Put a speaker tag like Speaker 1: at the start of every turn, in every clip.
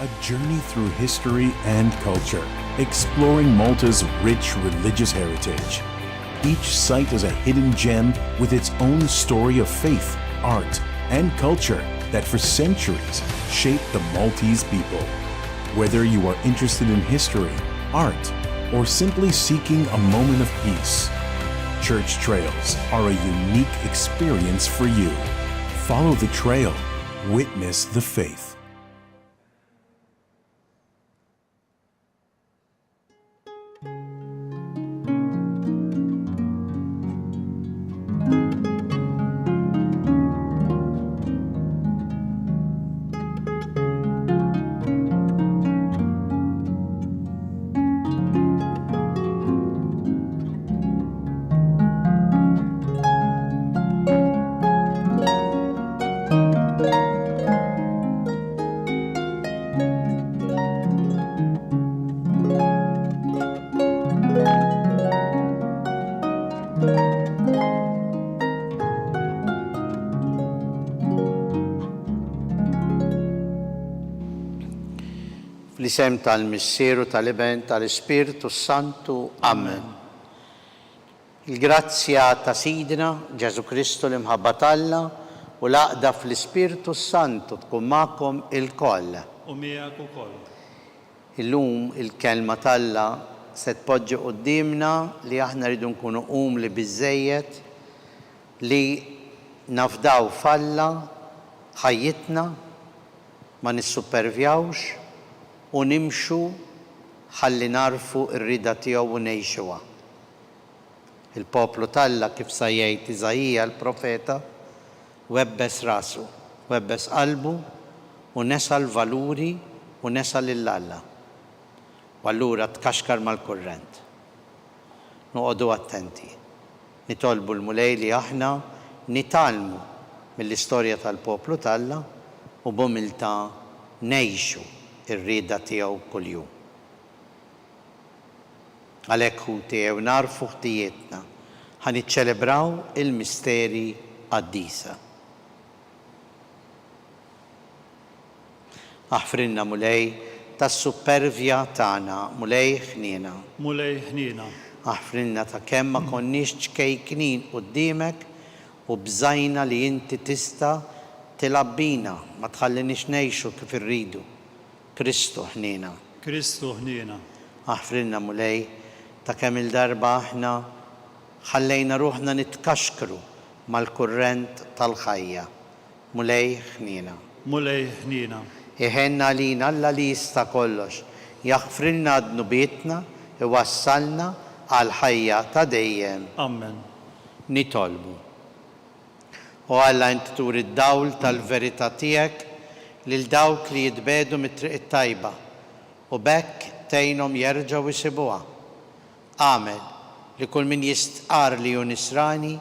Speaker 1: A journey through history and culture, exploring Malta's rich religious heritage. Each site is a hidden gem with its own story of faith, art, and culture that for centuries shaped the Maltese people. Whether you are interested in history, art, or simply seeking a moment of peace, Church Trails are a unique experience for you. Follow the trail, witness the faith.
Speaker 2: Fl-isem tal-Missieru tal-Iben tal-Ispiritu Santu. Amen. Il-grazzja ta' Sidna Ġesu Kristu l-imħabba Alla u l-għaqda fl-Ispiritu Santu tkun magħkom ilkoll.
Speaker 3: U miegħek ukoll.
Speaker 2: Illum il-kelma Alla se tpoġġi qudiemna li aħna rridu nkunu umli biżżejjed li nafdaw f'Alla ħajjitna ma nissuppervjawx u nimxu ħalli narfu r-rida tiegħu u ngħixuha. Il-poplu Alla kif sa jgħid Iżajija l-profeta webbes rasu, webbes qalbu u nesa l-valuri u nesa lill-Alla. U allura tkaxkar mal-kurrent. Noqogħdu attenti. Nitolbu l-mulej li aħna nitalmu mill-istorja tal-poplu Alla u b'umiltà ngħixu ir-rieda tiegħu kuljum. Għalhekk hu tiegħu narfu ħtijietna ħa niċċelebraw il-misteri qaddisa. Aħfrinna mulej tas-supervja tagħna, mulej ħniena.
Speaker 3: Mulej ħniena.
Speaker 2: Aħfrinna ta' kemm ma konniex ċkejknin quddiemek u bżajna li inti tista' tilab bina ma tħallinix ngħixu kif irridu. Kristu ħniena.
Speaker 3: Kristu ħniena.
Speaker 2: Aħfrinna mulej ta' kemm il-darba aħna ħallejna ruħna nitkaxkru mal-kurrent tal-ħajja. Mulej ħniena.
Speaker 3: Mulej ħniena.
Speaker 2: Iħenna lina Alla li jista' kollox. Jaħfrilna d-nubietna iwassalna għal ħajja ta' dejjem.
Speaker 3: Amen.
Speaker 2: Nitolbu. U Alla inti turi d-dawl tal-verità tiegħek lil dawk li jitbedu mit-triq it-tajba u bekk tgħinhom jerġgħu jsibuha. Amen. Li kull min jistqar li hu nisrani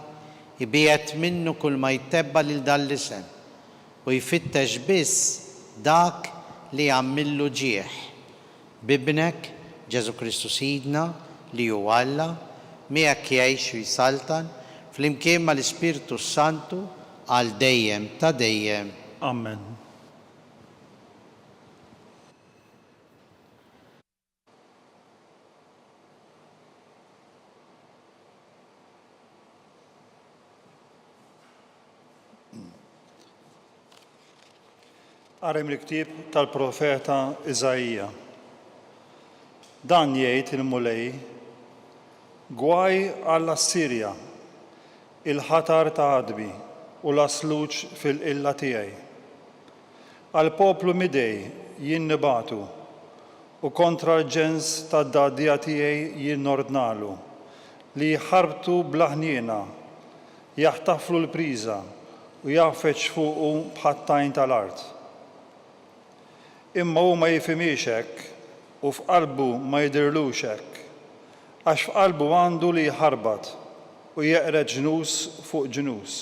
Speaker 2: ibiegħed minnu kull ma jtebba lil dan l-isem u jfittex biss dak li jagħmillu ġieħ. Bibnek Ġesu Kristu Sidna li hu Alla miegħek jgħix u jsaltan flimkien mal-Ispiritu Santu għal dejjem ta' dejjem.
Speaker 3: Amen. Għarem l-ktib tal-profeta Iżajija. Dan jgħid il-mulej, gwaj għall-Assirja, il-ħatar ta' għadbi u l-asluċ fil-illa tiegħi. Għal-poplu midej jinnibatu u kontra l-ġens tad-daddija tiegħi jinnordnalu li jħarbtu blaħniena, jaħtaflu l-priża u jaffeċ fuqu bħattajn tal-art. Imma hu ma jifhimiex hekk u f'qalbu ma jidhirlux hekk, għax f'qalbu għandu li jħarbat u jeqred ġnus fuq ġnus.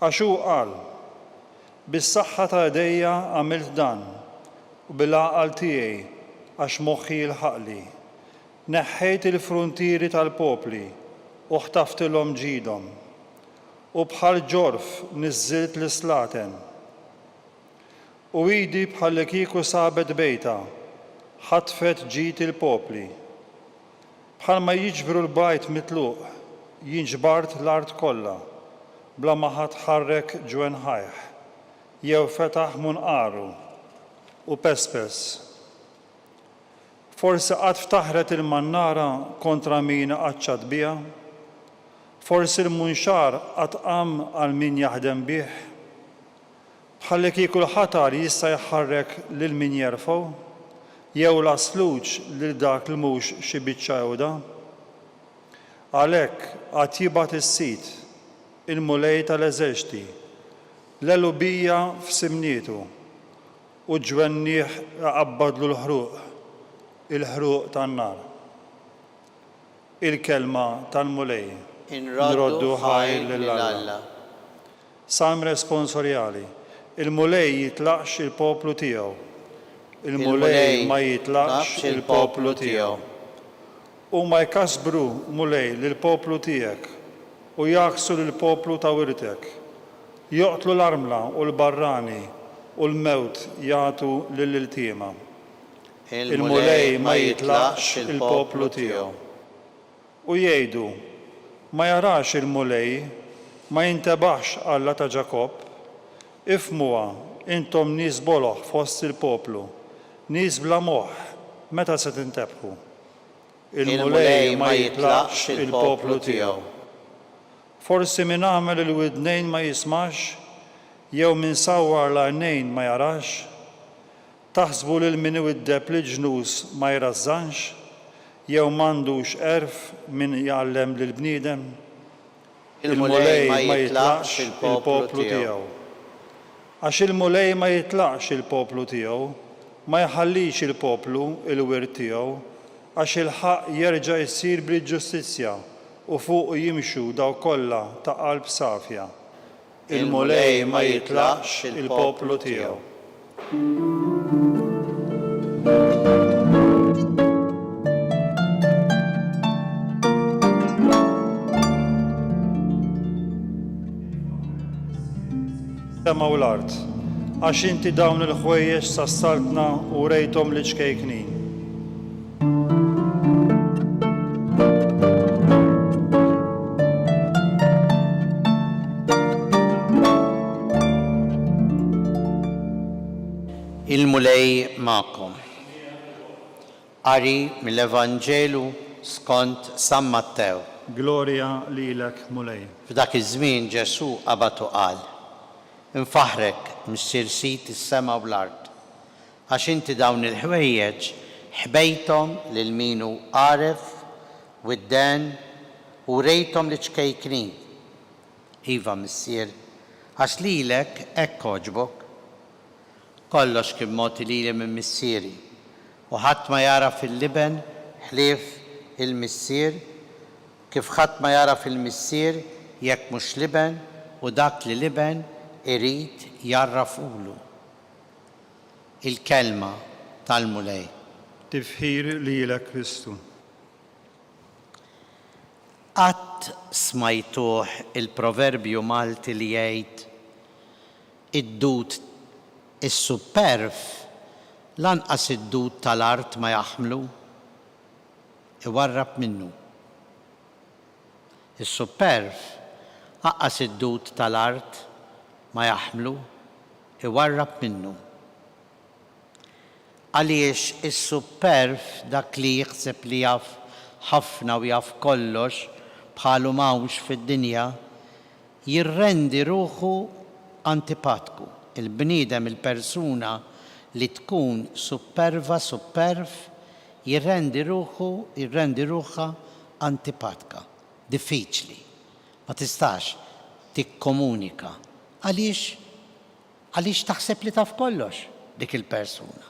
Speaker 3: Għax hu qal, bis-saħħa ta' idejja għamilt dan u bil-għaqal tiegħi għax moħħi jilħaqli. Neħħejt il-fruntieri tal-popli u ħtaftilhom ġidhom u bħal ġorf niżżilt l-islaten. U idi bħalli kieku sabet bejta, ħatfet ġid il-popli. Bħalma jiġbru l-bajt mitluq, jinġbart l-art kollha, bla ma ħatħarrek ġwen ħajħ, jew fetaħ munqaru u pespes. Forsi qatt ftaħret il-mannara kontra min qaċċat biha, forsi l-munxar qatt qam għal min jaħdem bih, bħalli kieku l-ħatar jista' jħarrek lil min jerfgħu, jew l-asluġ lil dak li mhux xi biċċa ewda. Għalhekk qatt jibgħat is-sit il-mulej tal-eżerċiti l-elubija f'simnietu u ġwennieh qabbadlu l-ħruq, il-ħruq tan-nar. Il-kelma tal-mulej. Nroddu ħajl lill-Alla. Sam responsorjali. Il-mulej jitlaqx il-poplu tiegħu. Il-mulej ma jitlaqx il-poplu tiegħu. U ma jkasbru mulej lill-poplu tiegħek u jaqsu lill-poplu ta' wirtek. Joqtlu l-armla u l-barrani u l-mewt jagħtu lill-iltiema. Il-mulej ma jitlaqx il-poplu tiegħu. U jgħidu, ma jarax il-mulej, ma jintebaħx Alla ta' Ġakob, ifmuha intom nies boloħ fost il-poplu, nies bla moħħ, meta se tintebħu. Il-mulej ma jitlaqx il-poplu tiegħu. Forsi min għamel il-widnejn ma jismax, jew min sawwar l-għajnejn ma jarax, taħsbu lil min iwiddeb li ġnus ma jrażżanx, jew m'għandux erf min jgħallem lil bniedem. Il-mulej ma jitlaqx il-poplu tiegħu. Għax il-mulej ma jitlaqx il-poplu tiegħu, ma jħallix il-poplu il-wirt tiegħu, għax il-ħaq jerġa' jsir bil-ġustizzja u fuq jimxu daw kollha ta' qalb safja. Il-mulej ma jitlaqx il-poplu tiegħu. Sema u l-art, għax inti dawn il-ħwejjeġ sassartna u rejthom li ċkejknin.
Speaker 2: Il-mulej ma'kom. Qari mill-Evanġelu skont San Mattew.
Speaker 3: Gloria lilek mulej.
Speaker 2: F'dak iż-żmien Ġesu qabad u qal: Infaħrek missier sit is-sema u l-art, għax inti dawn il-ħwejjeġ ħbejthom lil min hu għaref widden u rejthom li ċkejknin. Iva missier, għax lilek hekk għoġbok. Kollox kien mogħti lili minn missieri u ħadd ma jara fil-liben ħlief il-missier kif ħadd ma jara fil-missier jekk mhux liben u dak li liben irid jarrafulu. Il-kelma tal-mulej.
Speaker 3: Tifħir lilek Kristu.
Speaker 2: Qatt smajtuh il-proverbju Malti li jgħid id-dud is-superf lanqas id-dud tal-art ma jaħmlu, iwarrab minnu. Is-superf aqqas id-dud tal-art ma jaħmlu, iwarrab minnu. Għaliex is-superf dak li jħseb li jaf ħafna u jaf kollox bħalu mawx fid-dinja jirrendi ruħu antipatku. Il-bniedem, il-persuna li tkun superf, jirrendi ruħha antipatka, diffiċli. Ma tistax tikkomunika. Għaliex taħseb li taf kollox dik il-persuna.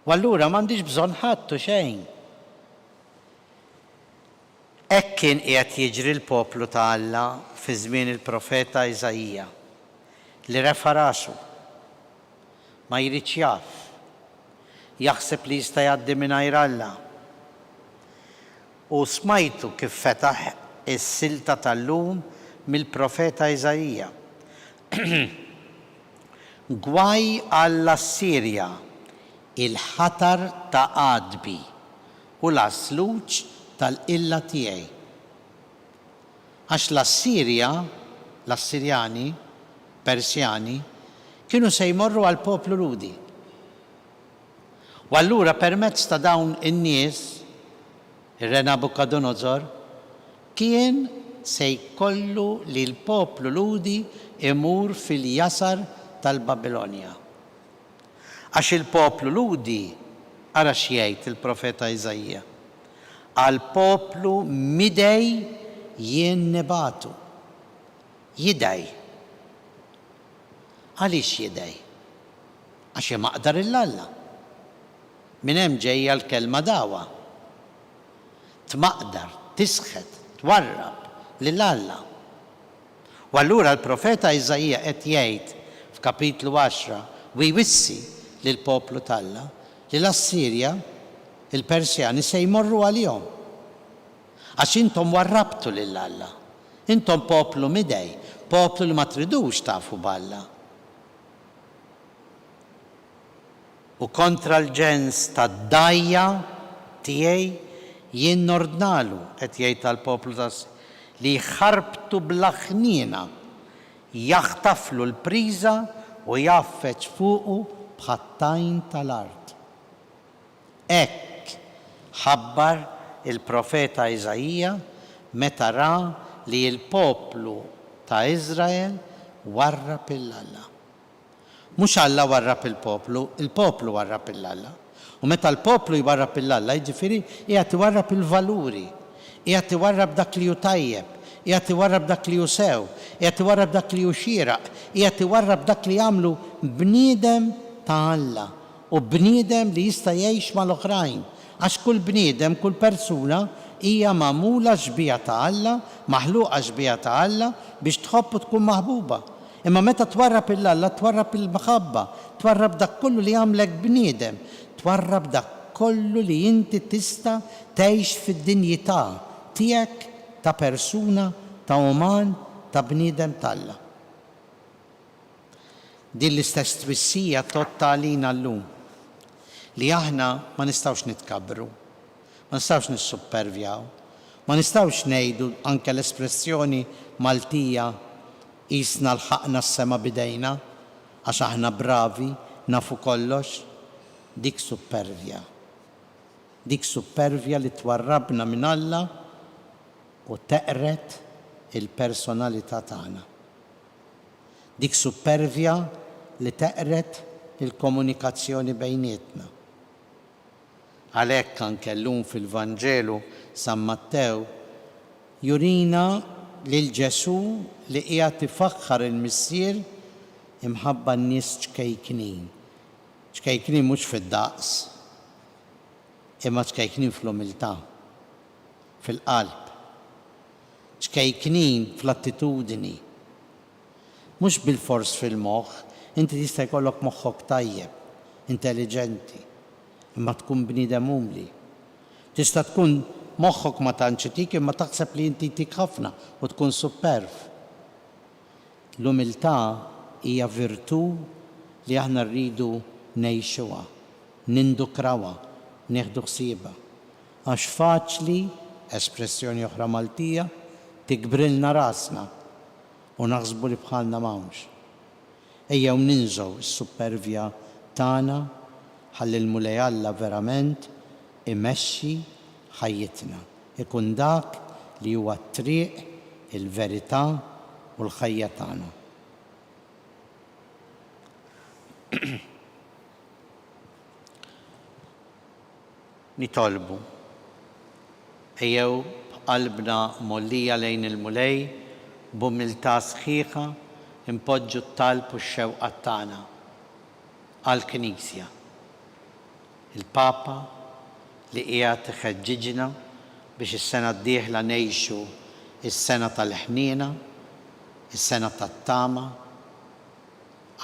Speaker 2: U allura m'għandix bżonn ħadtu xejn. Hekk kien qiegħed jiġri l-poplu ta' Alla fi żmien il-profeta Iżajija li refa' rasu, ma jridx jaf, jaħseb li jista' jgħaddi mingħajr Alla. U smajtu kif fetaħ is-silta tal-lum mill-profeta Iżajija. gwaj għall-Assirja il-ħatar ta' qadbi u l-asluċ tal-illa tiegħi. Għax l-Assirja, l-Assirjani, Persjani, kienu se jmorru għal poplu ludi. U allura permezz ta' dawn in-nies, ir-re Nabukadnezar, kien se jkollu li l-poplu ludi imur fil-jasar tal-Babilonja. Għax il-poplu ludi, ara xjejt il-profeta Iżajja, għal poplu midej jien nibatu. Jidej. Għalix jidej? Għax jemaqdar il-Alla. Min hemm ġejja l-kelma dawa. Tmaqdar, tisħet, twarrab lill-Alla. U allura l-profeta Iżajja qed jgħid f'kapitlu 10 u jwissi lill-poplu tal-Alla li l-Assirja, il-Persjani se jmorru għalihom. Għax intom warrabtu lill-Alla. Intom poplu midej, poplu li ma tridux tafu b'Alla. U kontra l-ġens ta' dajja tiegħi jien nordnalu qed jgħid tal-poplu li jħarbtu bl-aħniena, jaħtaflu l-priża u jaffeċ fuqu bħattajn tal-art. Hekk ħabbar il-profeta Iżajja meta ra li l-poplu ta' Iżrael warrab il-Alla. Mhux Alla warrab il-poplu, il-poplu warrab il-Alla. U meta l-poplu jwarrab il-Alla, jiġifieri qiegħed iwarrab il-valuri, qiegħed iwarrab dak li hu tajjeb, qiegħed iwarrab dak li hu sew, qiegħed iwarrab dak li hu xieraq, qiegħed iwarrab dak li jagħmlu bniedem ta' Alla u bniedem li jista' jgħix mal-oħrajn. Għax kull bniedem, kull persuna hija magħmula xbija ta' Alla, maħluqa xbija ta' Alla biex tħobb u tkun maħbuba. Imma meta twarrab il-Alla, twarrab il-maħabba, twarrab dak kollu li jagħmlek bniedem, twarrab dak kollu li inti tista' tgħix fid-dinjità tiegħek ta' persuna, ta' uman, ta' bniedem tal-Alla. Din l-istess twissija totta għalina llum li aħna ma nistgħux nitkabbru, ma nistgħux nissuppervjaw, ma nistgħux ngħidu anke l-espressjoni Maltija qisna lħaqna s-sema bidejna għax aħna bravi, nafu kollox. Dik suppervja. Dik suppervja li twarrabna minn Alla u teqret il-personalità tagħna. Dik suppervja li teqret il-komunikazzjoni bejnietna. Għalhekk anke llum fil-Vanġelu San Mattew jurina lil Ġesu li qiegħed ifaħħar il-missier imħabba n-nies ċkejknin. ċkejknin mhux fid-daqs, imma ċkejknin fl-umiltà, fil-qalb. ċkejknin fl-attitudini. Mhux bil-fors fil-moħħ, inti tista' jkollok moħħok tajjeb, intelligenti, imma tkun bniedem umli. Tista' tkun moħħok ma tantx itik imma taħseb li inti tik ħafna u tkun superf. L-umiltà hija virtù li aħna rridu ngħixuha, nindukrawha, nieħdu ħsiebha. Għax faċli, espressjoni oħra Maltija, tikbrilna rasna u naħsbu li bħalna m'hawnx. Ejjew ninżgħu s-supervja tagħna ħalli l-mulej Alla verament imexxi ħajjitna. Ikun dak li huwa t-triq, il-verità u l-ħajja tagħna. Nitolbu ejjew b'qalbna mollija lejn il-mulej b'umiltà sħiħa impoġġu t-talb u x-xewqa tagħna għall-Knisja. Il-Papa li qiegħed iħeġġiġna biex is-sena d-dieħla ngħixu is-sena tal-ħniena, is-sena tat-tama,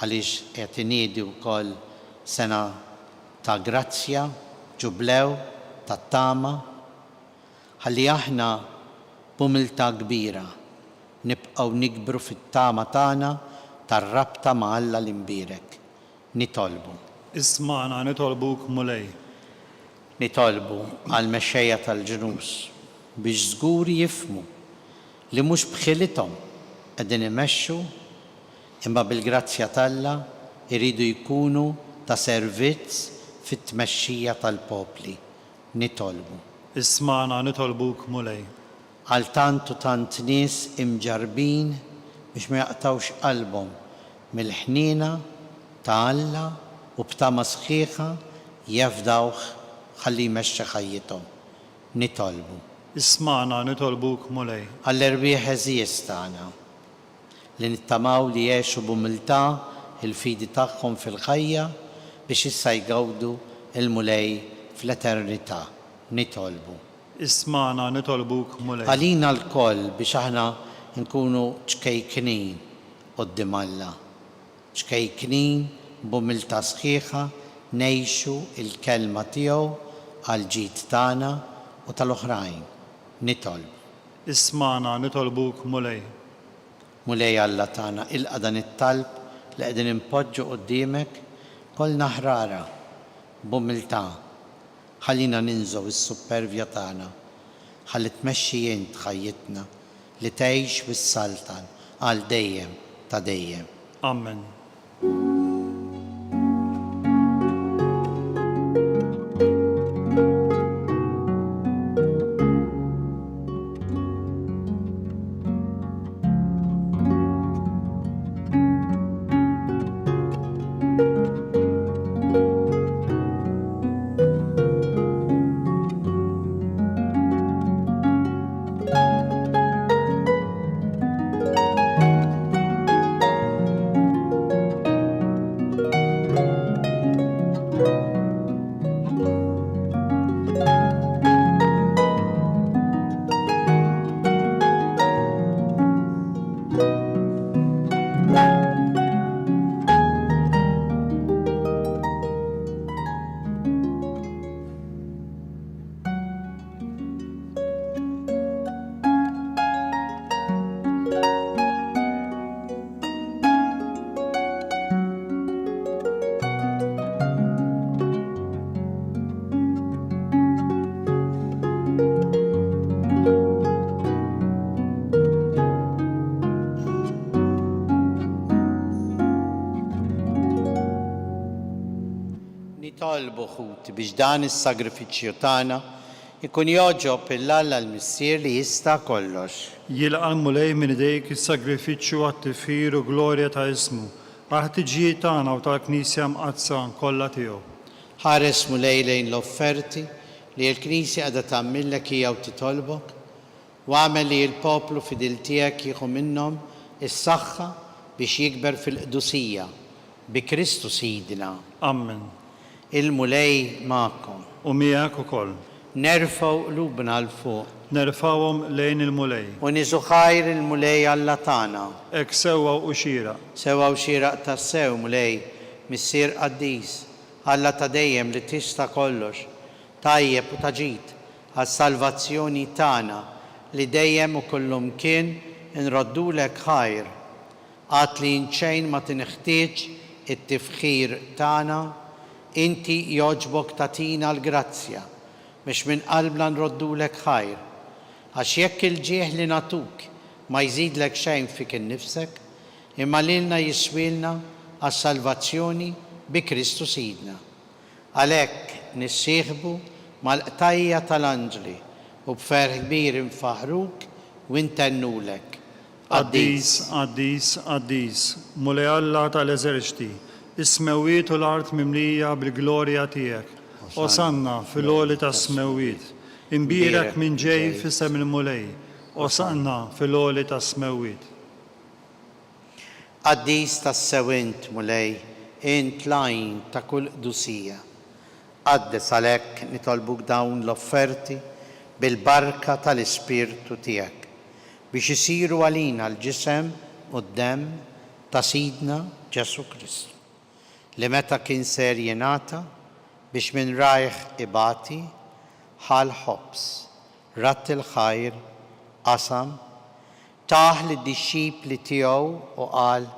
Speaker 2: għaliex qed iniedi wkoll sena ta' grazzja, ġublew tat-tama, ħalli aħna b'umiltà kbira nibqgħu nikbru fit-tama tagħna tar-rabta ma' Alla li mbierek. Nitolbu.
Speaker 3: اسمعنا نطلبوك مولاي.
Speaker 2: Nitolbu għal mexxejja tal-ġnus biex żgur jifmu li mhux bħilithom qegħdin imexxu imma bil-grazzja t'Alla jridu jkunu ta' servizz fit-tmexxija tal-popli. Nitolbu.
Speaker 3: اسمعنا نطلبوك مولاي.
Speaker 2: Għal tant u tant nies imġarbin biex ma jaqtawx qalbhom mill-ħniena ta' Alla u b'tama sħiħa jafdawh ħalli jmexxi ħajjithom. Nitolbu.
Speaker 3: اسمعنا نطلبوك مولاي.
Speaker 2: Għall-erbieħ eżies tagħna li nittamaw li jgħixu b'umiltà il-fidi tagħhom fil-ħajja biex issa jgawdu il-mulej fl-eternità. Nitolbu.
Speaker 3: اسمعنا نطلبوك مولاي.
Speaker 2: Għalina l-koll biex aħna nkunu ċkejknin qoddim Alla. ċkejknin b'umiltà sħiħa ngħixu il-kelma tiegħu għall-ġid tagħna u tal-oħrajn. Nitolbu.
Speaker 3: اسمعنا نطلبوك مولاي.
Speaker 2: Mulej Alla tagħna ilqa' dan it-talb li qegħdin impoġġu quddiemek kollna ħrara b'umiltà. Ħallina ninżgħu is-supervja tagħna. Ħalli tmexxi int ħajjitna li tgħix bis-saltan għal dejjem ta' dejjem.
Speaker 3: آمين.
Speaker 2: Nitolbu ħut biex dan is-sagrifiċċju tagħna ikun joġob il-Alla l-Missier li jista' kollox.
Speaker 3: يلقى المولاي من ايديك الساكريفيتشو والتفير وغلوريا تا اسمه. ħtiġijiet tagħna u tal-Knisja mqazza kollha tiegħu.
Speaker 2: Ħares mulej lejn l-offerti li l-Knisja qiegħda tagħmillek hija u titolbok u għamel li l-poplu fidil tiegħek jieħu minnhom is-saħħa biex jikber fil-qdusija bi Kristu Sidna.
Speaker 3: Amen.
Speaker 2: Il-mulej magħkom.
Speaker 3: U miegħek ukoll.
Speaker 2: Nerfgħu qlubna l fuq
Speaker 3: Nerfawhom lejn il-mulej.
Speaker 2: u niżu ħajr il-mulej Alla tagħna.
Speaker 3: Ek sewwa u xira.
Speaker 2: Sewa u xieraq tas-sew mulej missier qaddis Alla ta' dejjem li tista' kollox tajjeb u taġid għas-salvazzjoni tagħna li dejjem u kullum kien inroddulek ħajr għad li xejn ma tinħtieġ it-tifħir tagħna inti joġbok tatina l-grazzja biex minn qalbna nroddulek ħajr għax jekk il-ġieħ li natuk ma jżidlek xejn fik innifsek imma lilna jiswilna għas-salvazzjoni bi Kristu Sidna. Għalhekk nissieħbu mal-qtajja tal-anġli u b'ferħ kbir infaħruk u intennulek.
Speaker 3: Qaddis, qaddis, qaddis, mulej Alla tal-eżerċti, is-smewwiet u l-art mimlija bil-glorja tiegħek. Osanna fil-għoli tas-smewwiet. Imbierek minn ġej f'isem il-mulej. Osanna fil-għoli tas-smewwiet.
Speaker 2: Qaddis tas-sewint mulej int lajn ta' kull qdusija. Qaddes għalhekk nitolbuk dawn l-offerti bil-barka tal-Ispirtu tiegħek biex isiru għalina l-ġisem u d-demm ta' Sidna Ġesu Kristu li meta kien ser jingħata biex minn rajħ ibati ħal ħobs ratt il-ħajr qasam taħ lid-dixxipli tiegħu u qal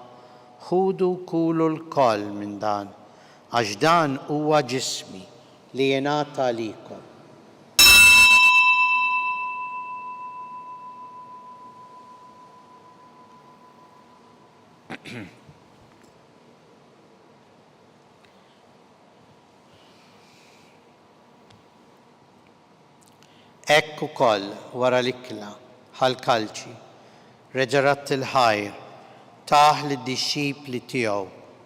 Speaker 2: ħudu kulu l-koll minn dan, għax dan huwa ġismi li jingħata għalikom. Hekk ukoll wara l-ikla ħal-kalċi reġarat il-ħajr taħ lid-dixxipli tiegħu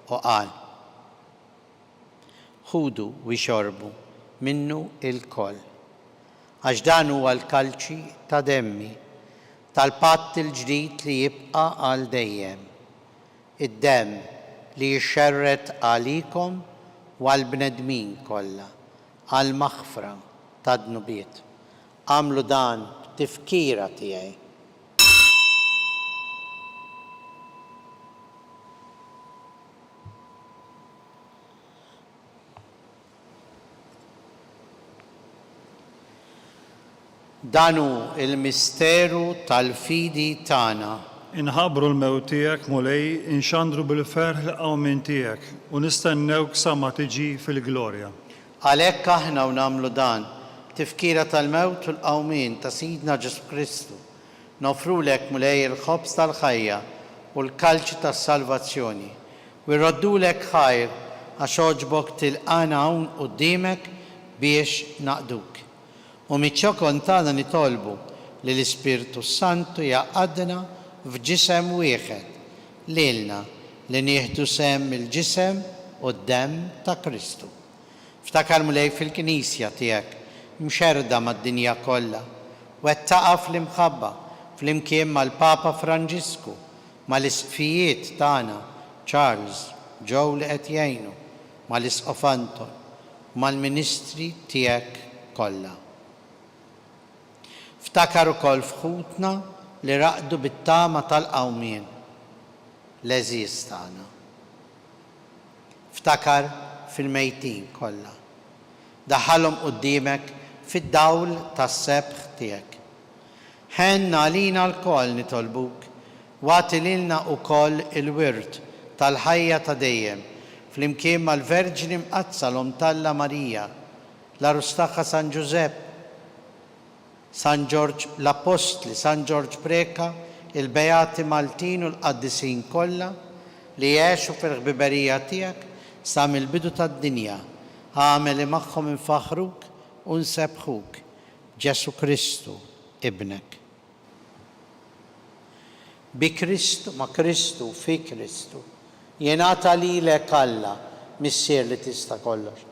Speaker 2: u qal: ħudu u xorbu minnu il-koll, għax dan huwa l-kalċi ta' demmi tal-patt il-ġdid li jibqa' għal dejjem, id-demm li jixxerret għalikom u għall-bnedmin kollha għal maħfra ta' dnubiet. Għamlu dan tifkira tiegħi. Danu il-misteru tal-fidi tagħna.
Speaker 3: Inħabru l-mewt tiegħek mulej, inxandru bil-ferħ l-qawmin tiegħek u nistennewk sa ma tiġi fil-glorja.
Speaker 2: Għalhekk aħna u nagħmlu dan tifkira tal-mewt u l-qawmin ta' Sidna Ġesu Kristu, nofrulek mulej il-ħobż tal-ħajja u l-kalċi tas-salvazzjoni, u jroddulek ħajr għax oġbok tilqana hawn quddiemek biex naqduk. U miċ-ċokon tagħna nitolbu li l-Ispirtu Santu jaqgħadna f'ġisem wieħed lilna li nieħdu sehem il-ġisem u d-demm ta' Kristu. Ftakar mulej fil-Knisja tiegħek mxerda mad-dinja kollha, wettaqa fl-imħabba fl-imkien mal-Papa Franġisku, mal-isqfijiet tagħna Charles, Joe li qed jgħinu, mal-Isqof Anton, mal-Ministri tiegħek kollha. Ftakar ukoll fħutna li raqdu bit-tama tal-qawmien l-eżiż tagħna. Ftakar fil-mejtin kollha. Daħħalhom quddiemek fid-dawl tas-sebħ tiegħek. Ħenna għalina l-koll nitolbuk, wagħti lilna wkoll il-wirt tal-ħajja ta' dejjem, flimkien mal-Verġini Mqazza l-Omtalla Marija, l-Arustaħħa San Giuseppe, San Ġorġ l-Apostli, San Ġorġ Preka, il-Beati Maltin u l-Qaddisin kollha li jgħixu fil-ħbiberija tiegħek sa mill-bidu tad-dinja. Għamel magħhom infaħruk u nsebħuk Ġesu Kristu, ibnek. Bi Kristu, ma' Kristu, fi Kristu, jingħata lilek Alla, missier li tista' kollox,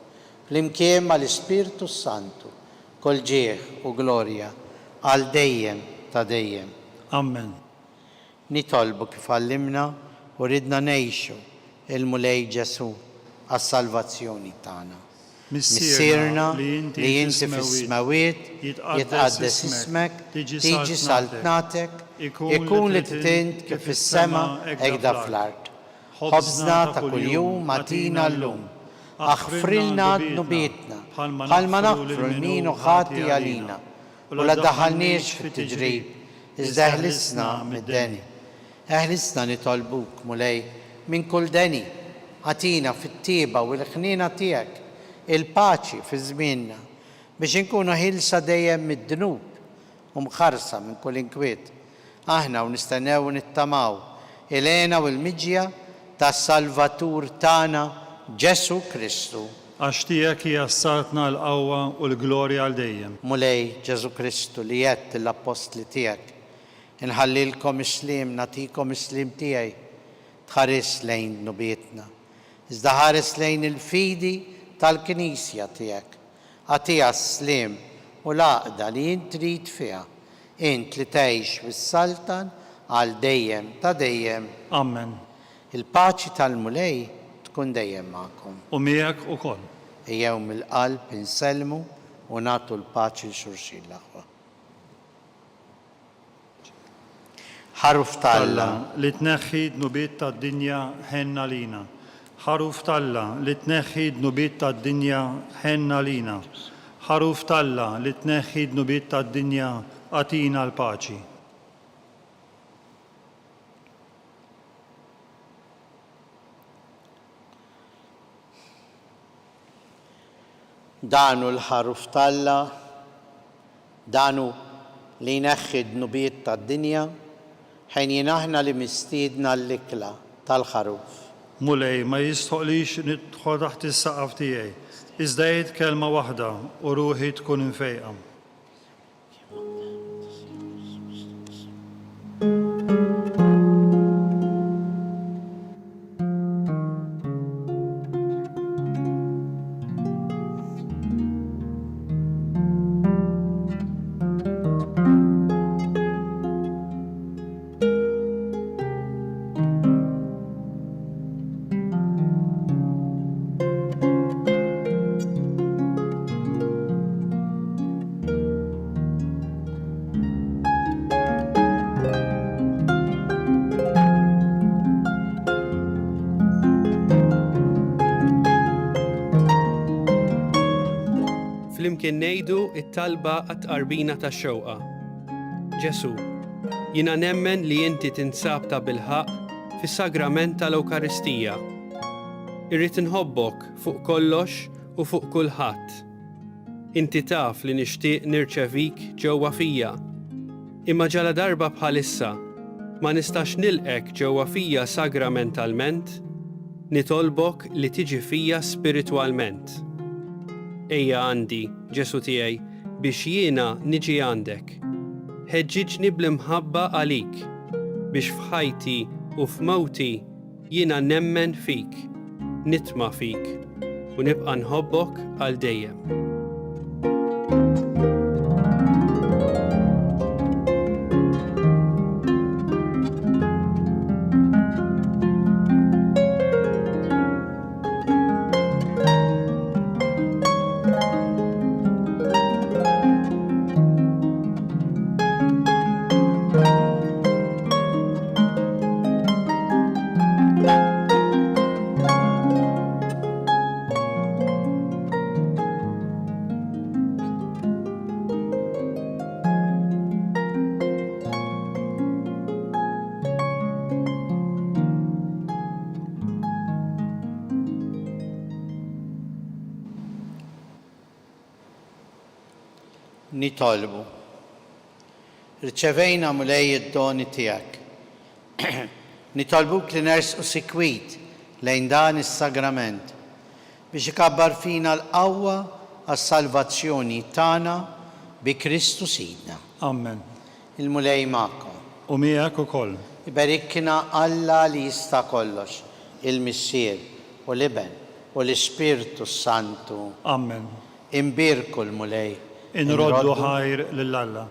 Speaker 2: flimkien mal-Ispirtu Santu, kol ġieħ u glorja, għal dejjem ta' dejjem.
Speaker 3: Amen.
Speaker 2: Nitolbu kif għallimna u ridna ngħixu il-mulej Ġesu għas-salvazzjoni tagħna. Missierna li inti fis-smawiet jitqaddes ismek, tiġi saltnatek, ikun li tint kif fis-sema hekk da fl-ard. Ħobżna ta' kuljum atina llum, aħfrilna dnubietna bħalma naħfru l-min u ħati għalina, u la daħalniex fit-tiġrib, iżda eħlisna mid-deni. Eħlisna nitolbuk mulej minn kull deni, għatina fit-tieba u l-ħnina tiegħek il-paċi fi żmienna biex inkunu ħilsa dejjem mid-dnub u mħarsa minn kull inkwiet. Aħna u nistennew u nittamaw il-għena u l-miġja tas-Salvatur tagħna Ġesu Kristu.
Speaker 3: Għax tiegħek hija s-sartna l-qawwa u l-glorja għal dejjem.
Speaker 2: Mulej Ġesu Kristu li jett l-apostli tiegħek, inħallilkom islim, natikom islim tiegħi, tħares lejn nubietna. Iżda ħares lejn il-fidi tal-Knisja tiegħek, għatija s-slim u l-għaqda li int trid fiha, int li tgħix fis-saltan għal dejjem ta' dejjem.
Speaker 3: Amen.
Speaker 2: Il-paċi tal-mulej tkun dejjem magħkom.
Speaker 3: U miegħek ukoll.
Speaker 2: Ejjew mill-qalb insellmu u nagħtu l-paċi l-xulxin l-aħwa. Ħaruf talla
Speaker 3: li tneħħi dnubiet tad-dinja ħenna lina. Ħaruf talla li tneħħi dnubiet tad-dinja ħenna lina. Ħaruf talla li tneħħi dnubiet tad-dinja għatina l-paċi.
Speaker 2: danu l-ħaruf talla, danu li jneħħid nubiet tad-dinja, ħin jinaħna li mistiedna l-ikla tal-ħaruf.
Speaker 3: Mulej ma jistħoqlix nidħol taħt is-saqaf tiegħi. Iżda jgħid kelma waħda u ruħi tkun infejqa.
Speaker 4: Flimkien ngħidu it-talba għat-tqarbina tax-xewqa. Ġesu, jiena nemmen li inti tinsab ta' bilħaq fis-sagrament tal-Ewkaristija. Irrid inħobbok fuq kollox u fuq kulħadd. Inti taf li nixtieq nirċevik ġewwa fija. Imma ġala darba bħalissa ma nistax nilqek ġewwa fija sagramentalment, nitolbok li tiġi fija spiritwalment. Ejja għandi, Ġesu tiegħi, biex jiena niġi għandek. Ħeġġiġni bl-imħabba għalik, biex f'ħajti u f'mawti jiena nemmen fik, nitma' fik, u nibqa' nħobbok għal dejjem.
Speaker 2: Nitolbu. Riċevejna mulej id-doni tiegħek. Nitolbuk li nersqu sikwit lejn dan is-sagrament biex ikabbar fina l-qawwa għas-salvazzjoni tagħna bi Kristu Sidna.
Speaker 3: Amen.
Speaker 2: Il-mulej magħkom.
Speaker 3: U miegħek ukoll.
Speaker 2: Ibarikna Alla li jista' kollox, il-Missier u l-Iben u l-Ispirtu Santu.
Speaker 3: Amen.
Speaker 2: Imbirku l-mulej.
Speaker 3: Inroddu ħajr lill-Alla.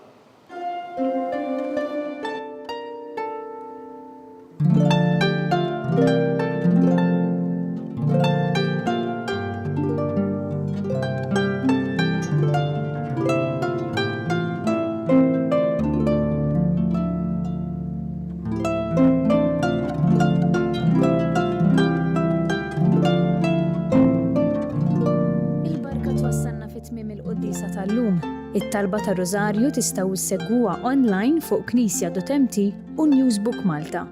Speaker 5: It-talba ta' Rożarju tistgħu issegwuha online fuq Knisja.mt u Newsbook Malta,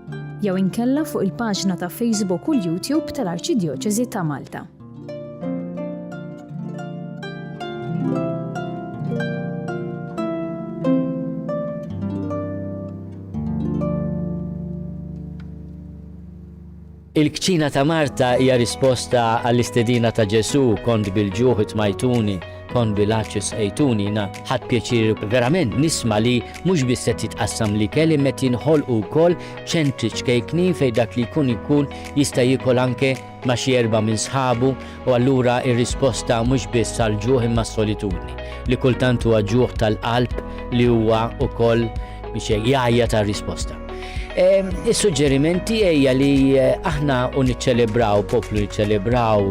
Speaker 5: jew inkella fuq il-paġna ta' Facebook u l-YouTube tal-Arċidjoċeżi ta' Malta.
Speaker 6: Il-kċina ta' Marta hija risposta għall-istedina ta' Ġesu, kont bil-ġuħ itmajtuni, kont bil-aċċess ejtuni, ħadd pjaċir verament nisma' li mhux biss qed jitqassam li kelli met jinħolqu wkoll ċentri ċkejkni fejn dak li jkun jista' jiekol anke ma' xi erba' minn sħabu, u allura r-risposta mhux biss għall-ġuħ imma s-solitudni li kultant huwa ġuħ tal-qalb li huwa wkoll biex jgħajja tar-risposta. Is-suġġerimenti hija li aħna niċċelebraw, poplu niċċelebraw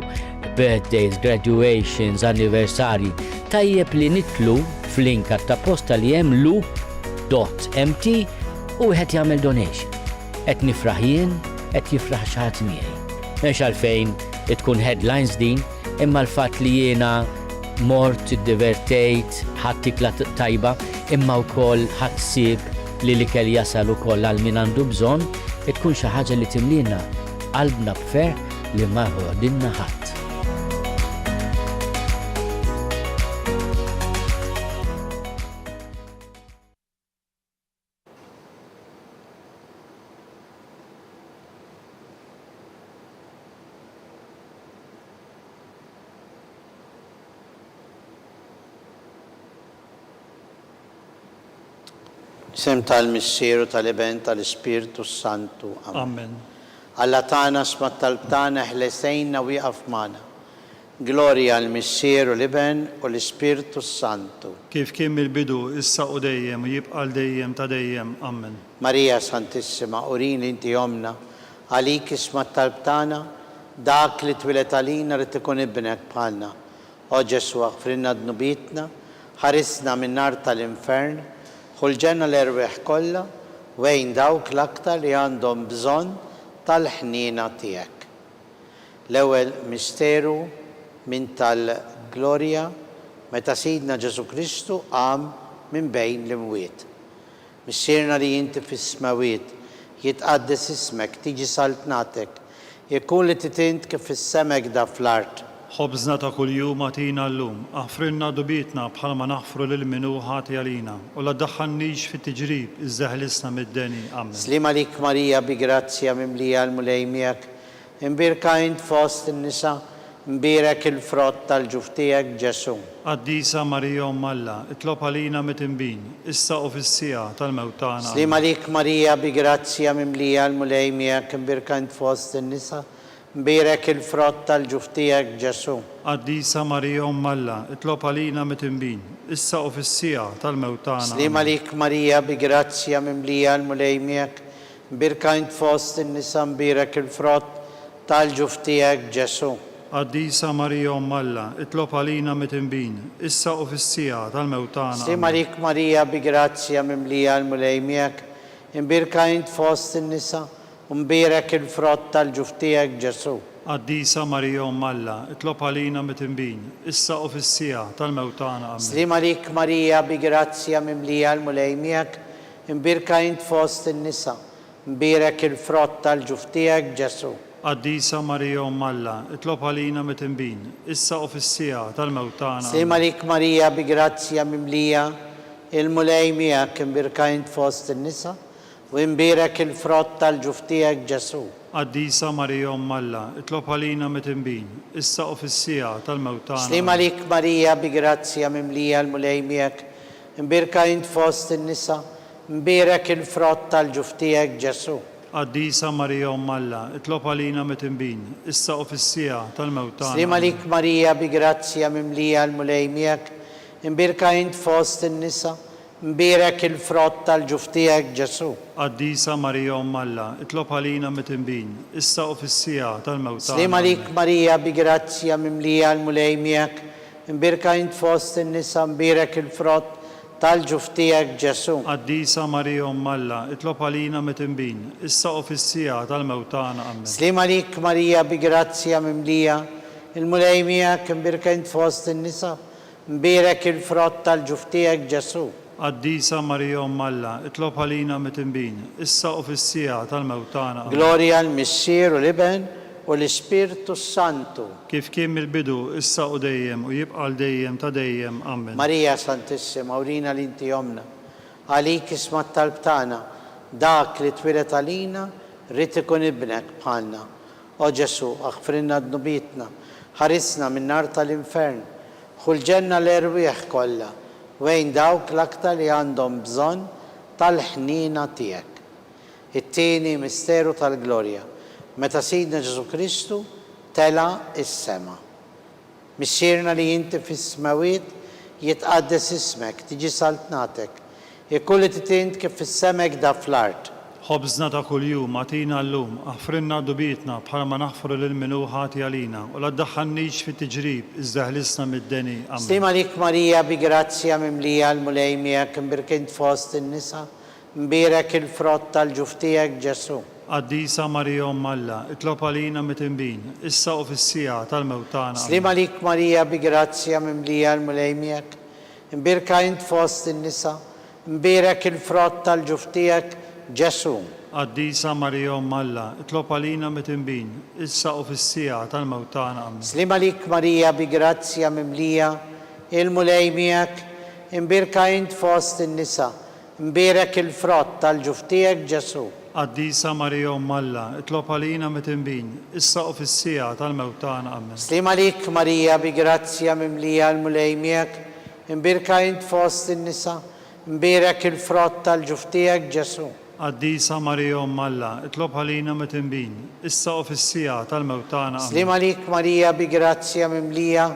Speaker 6: birthdays, graduations, anniversari, tajjeb li nitlu f'link ta' posta li hemm loop.mt u wieħed jagħmel donation. Qed nifraħ jien, qed jifraħ xi ħadd miegħi. Mhux għalfejn tkun headlines din, imma l-fatt li jiena mort iddivertejt, ħadd ikla tajba, imma wkoll ħadd sieb li l-ikel jasal ukoll għal min għandu bżonn, tkun xi ħaġa li timlina qalbna b'ferħ li ma ħodilna ħadd.
Speaker 2: Sem tal-Missieru tal-Iben tal-Ispirtu Santu. Amen.
Speaker 3: Amen.
Speaker 2: Alla tana sma tal-btana ħlesejna wieqaf mana. Gloria al-Missieru l-Iben u l-Ispirtu Santu.
Speaker 3: Kif kien mill-bidu, issa u dejjem u jibqa' dejjem ta' dejjem. Amen.
Speaker 2: Marija Santissima, urini inti jomna, għalik isma tal-btana, dak li twilet għalina rrit ikun ibnek bħalna. O Ġesu għafrinna dnubitna, ħarisna minn nar tal-infern, ħulġenna l-erweħ kollha, wejn dawk l-aktar li għandhom bżonn tal-ħnina tiegħek. L-ewwel misteru minn tal-glorja meta Sidna Ġesu Kristu qam minn bejn l-imwiet. Missierna li inti fis-smawiet, jitqaddes ismek, tiġi saltnatek, jekun li titint kif is-semek da fl-art.
Speaker 3: Ħobżna ta' kuljum atina llum, aħfrinna dubitna bħalma naħfru lil minu ħati għalina, u la ddaħħalniex fit-tiġrib iżdeħlisna mid-deni. Amen.
Speaker 2: Slima lik Marija bi grazzja mimlija l-mulej miegħek, imbirka int fost in-nisa, imbirek il-frott tal-ġuf tiegħek Ġesu.
Speaker 3: Qaddisa Marija Umm Alla, itlob għalina mit-imbin, issa u fis-sija tal-mewt tagħna.
Speaker 2: Slima lik Marija bi grazzja mimlija l-mulej miegħek, imbirka int fost in-nisa, imbirek il-frott tal-ġuf tiegħek Ġesu.
Speaker 3: Qaddisa Marija Umm Alla, itlob għalina mit-imbin, issa u fis-sija tal-mewt tagħna.
Speaker 2: Slima lik Marija bi grazzja mimlija l-mulej miegħek, imbirka int fost in-nisa, imbirek il-frott tal-ġuf tiegħek Ġesu.
Speaker 3: Qaddisa Marija Umm Alla, itlob għalina mit-imbin, issa u fis-sija tal-mewt tagħna.
Speaker 2: Slima lik Marija bi grazzja mimlija l-mulej miegħek, imbirka int fost in-nisa, imbirek il-frott tal-ġuf tiegħek Ġesu.
Speaker 3: Qaddisa Marija Umm Alla, itlob għalina mit-imbin, issa u fis-sija tal-mewt tagħna. Amen.
Speaker 2: Slima lik Marija bi grazzja mimlija l-mulej miegħek, imbirka int fost in-nisa, imbirek il-frott tal-ġuf tiegħek Ġesu.
Speaker 3: Qaddisa Marija Umm Alla, itlob għalina mit-imbin, issa u fis-sija tal-mewt tagħna.
Speaker 2: Slima lik Marija bi grazzja mimlija il-mulej miegħek, imbirka int fost in-nisa, u imbirek il-frott tal-ġuf tiegħek Ġesu.
Speaker 3: Qaddisa Marija Umm Alla, itlob għalina mit-imbin, issa u fis-sija tal-mewt tagħna.
Speaker 2: Slima lik Marija bi grazzja mimlija l-mulej miegħek, imbirka int fost in-nisa, imbirek il-frott tal-ġuf tiegħek Ġesu.
Speaker 3: Qaddisa Marija Umm Alla, itlob għalina mit-imbin, issa u fis-sija tal-mewt tagħna.
Speaker 2: Slima lik Marija bi grazzja mimlija l-mulej miegħek, imbirka int fost in-nisa, imbirek il-frott tal-ġuf tiegħek Ġesu.
Speaker 3: Qaddisa Marija Umm Alla, itlob għalina mit-imbin, issa u fis-sija tal-mewt tagħna.
Speaker 2: Slima lik Marija bi grazzja mimlija l-mulej miegħek, imbirka int fost in-nisa, imbirek il-frott tal-ġuf tiegħek Ġesu.
Speaker 3: Qaddisa Marija Umm Alla, itlob għalina mit-imbin, issa u fis-sija tal-mewt tagħna. Amen.
Speaker 2: Slima lik Marija bi grazzja mimlija il-mulej miegħek, imbirka int fost in-nisa, imbirek il-frott tal-ġuf tiegħek Ġesu.
Speaker 3: Qaddisa Marija Umm Alla, itlob għalina mit-imbin, issa u fis-sija tal-mewt tagħna. Amen.
Speaker 2: Gloria al-Missieru l-Iben u l-Ispirtu Santu.
Speaker 3: Kif kien mill-bidu, issa u dejjem u jibqa' dejjem ta' dejjem. Amen.
Speaker 2: Marija Santissima, urina l-inti jomna, għalik isma tal-btana, dak li twilet għalina, rrit ikun ibnek bħalna. O Ġesu, aħfrinna dnubitna, ħarisna minn nar tal-infern, ħulġenna l-erwieħ kollha, wejn dawk l-aktar li għandhom bżonn tal-ħnina tiegħek. It-tieni misteru tal-glorja, meta Sidna Ġesu Kristu tela is-sema. Missierna li inti fis-smawiet, jitqaddes ismek, tiġi saltnatek, jekun li titint kif is-semek da fl-art.
Speaker 3: Ħobżna ta' kuljum atina llum, aħfrinna dubitna bħalma naħfru lil minu ħati għalina, u la ddaħħalniex fit-tiġrib iżdeħlisna mid-deni. Amen.
Speaker 2: Slima lik Marija bi grazzja mimlija l-mulej miegħek, imbirek int fost in-nisa, imbirek il-frott tal-ġuf tiegħek Ġesu.
Speaker 3: Qaddisa Marija Umm Alla, itlob għalina mit-imbin, issa u fis-sija tal-mewt tagħna.
Speaker 2: Slima lik Marija bi grazzja mimlija l-mulej miegħek, imbirka int fost in-nisa, imbirek il-frott tal-ġuf tiegħek Ġesu.
Speaker 3: Qaddisa Marija Umm Alla, itlob għalina mit-imbin, issa u fis-sija tal-mewt tagħna. Amen.
Speaker 2: Slima lik Marija bi grazzja mimlija il-mulej miegħek, imbirka int fost in-nisa, imbirek il-frott tal-ġuf tiegħek Ġesu.
Speaker 3: Qaddisa Marija Umm Alla, itlob għalina mit-imbin, issa u fis-sija tal-mewt tagħna. Amen.
Speaker 2: Slima lik Marija bi grazzja mimlija l-mulej miegħek, imbirka int fost in-nisa, mbirak il-frott tal-ġuftijek Ġesu.
Speaker 3: Qaddisa Marija Umm Alla, itlob għalina mit-imbin, issa u fis-sija tal-mewt tagħna. Amen.
Speaker 2: Slim għalik Marija bi grazzja mimlija,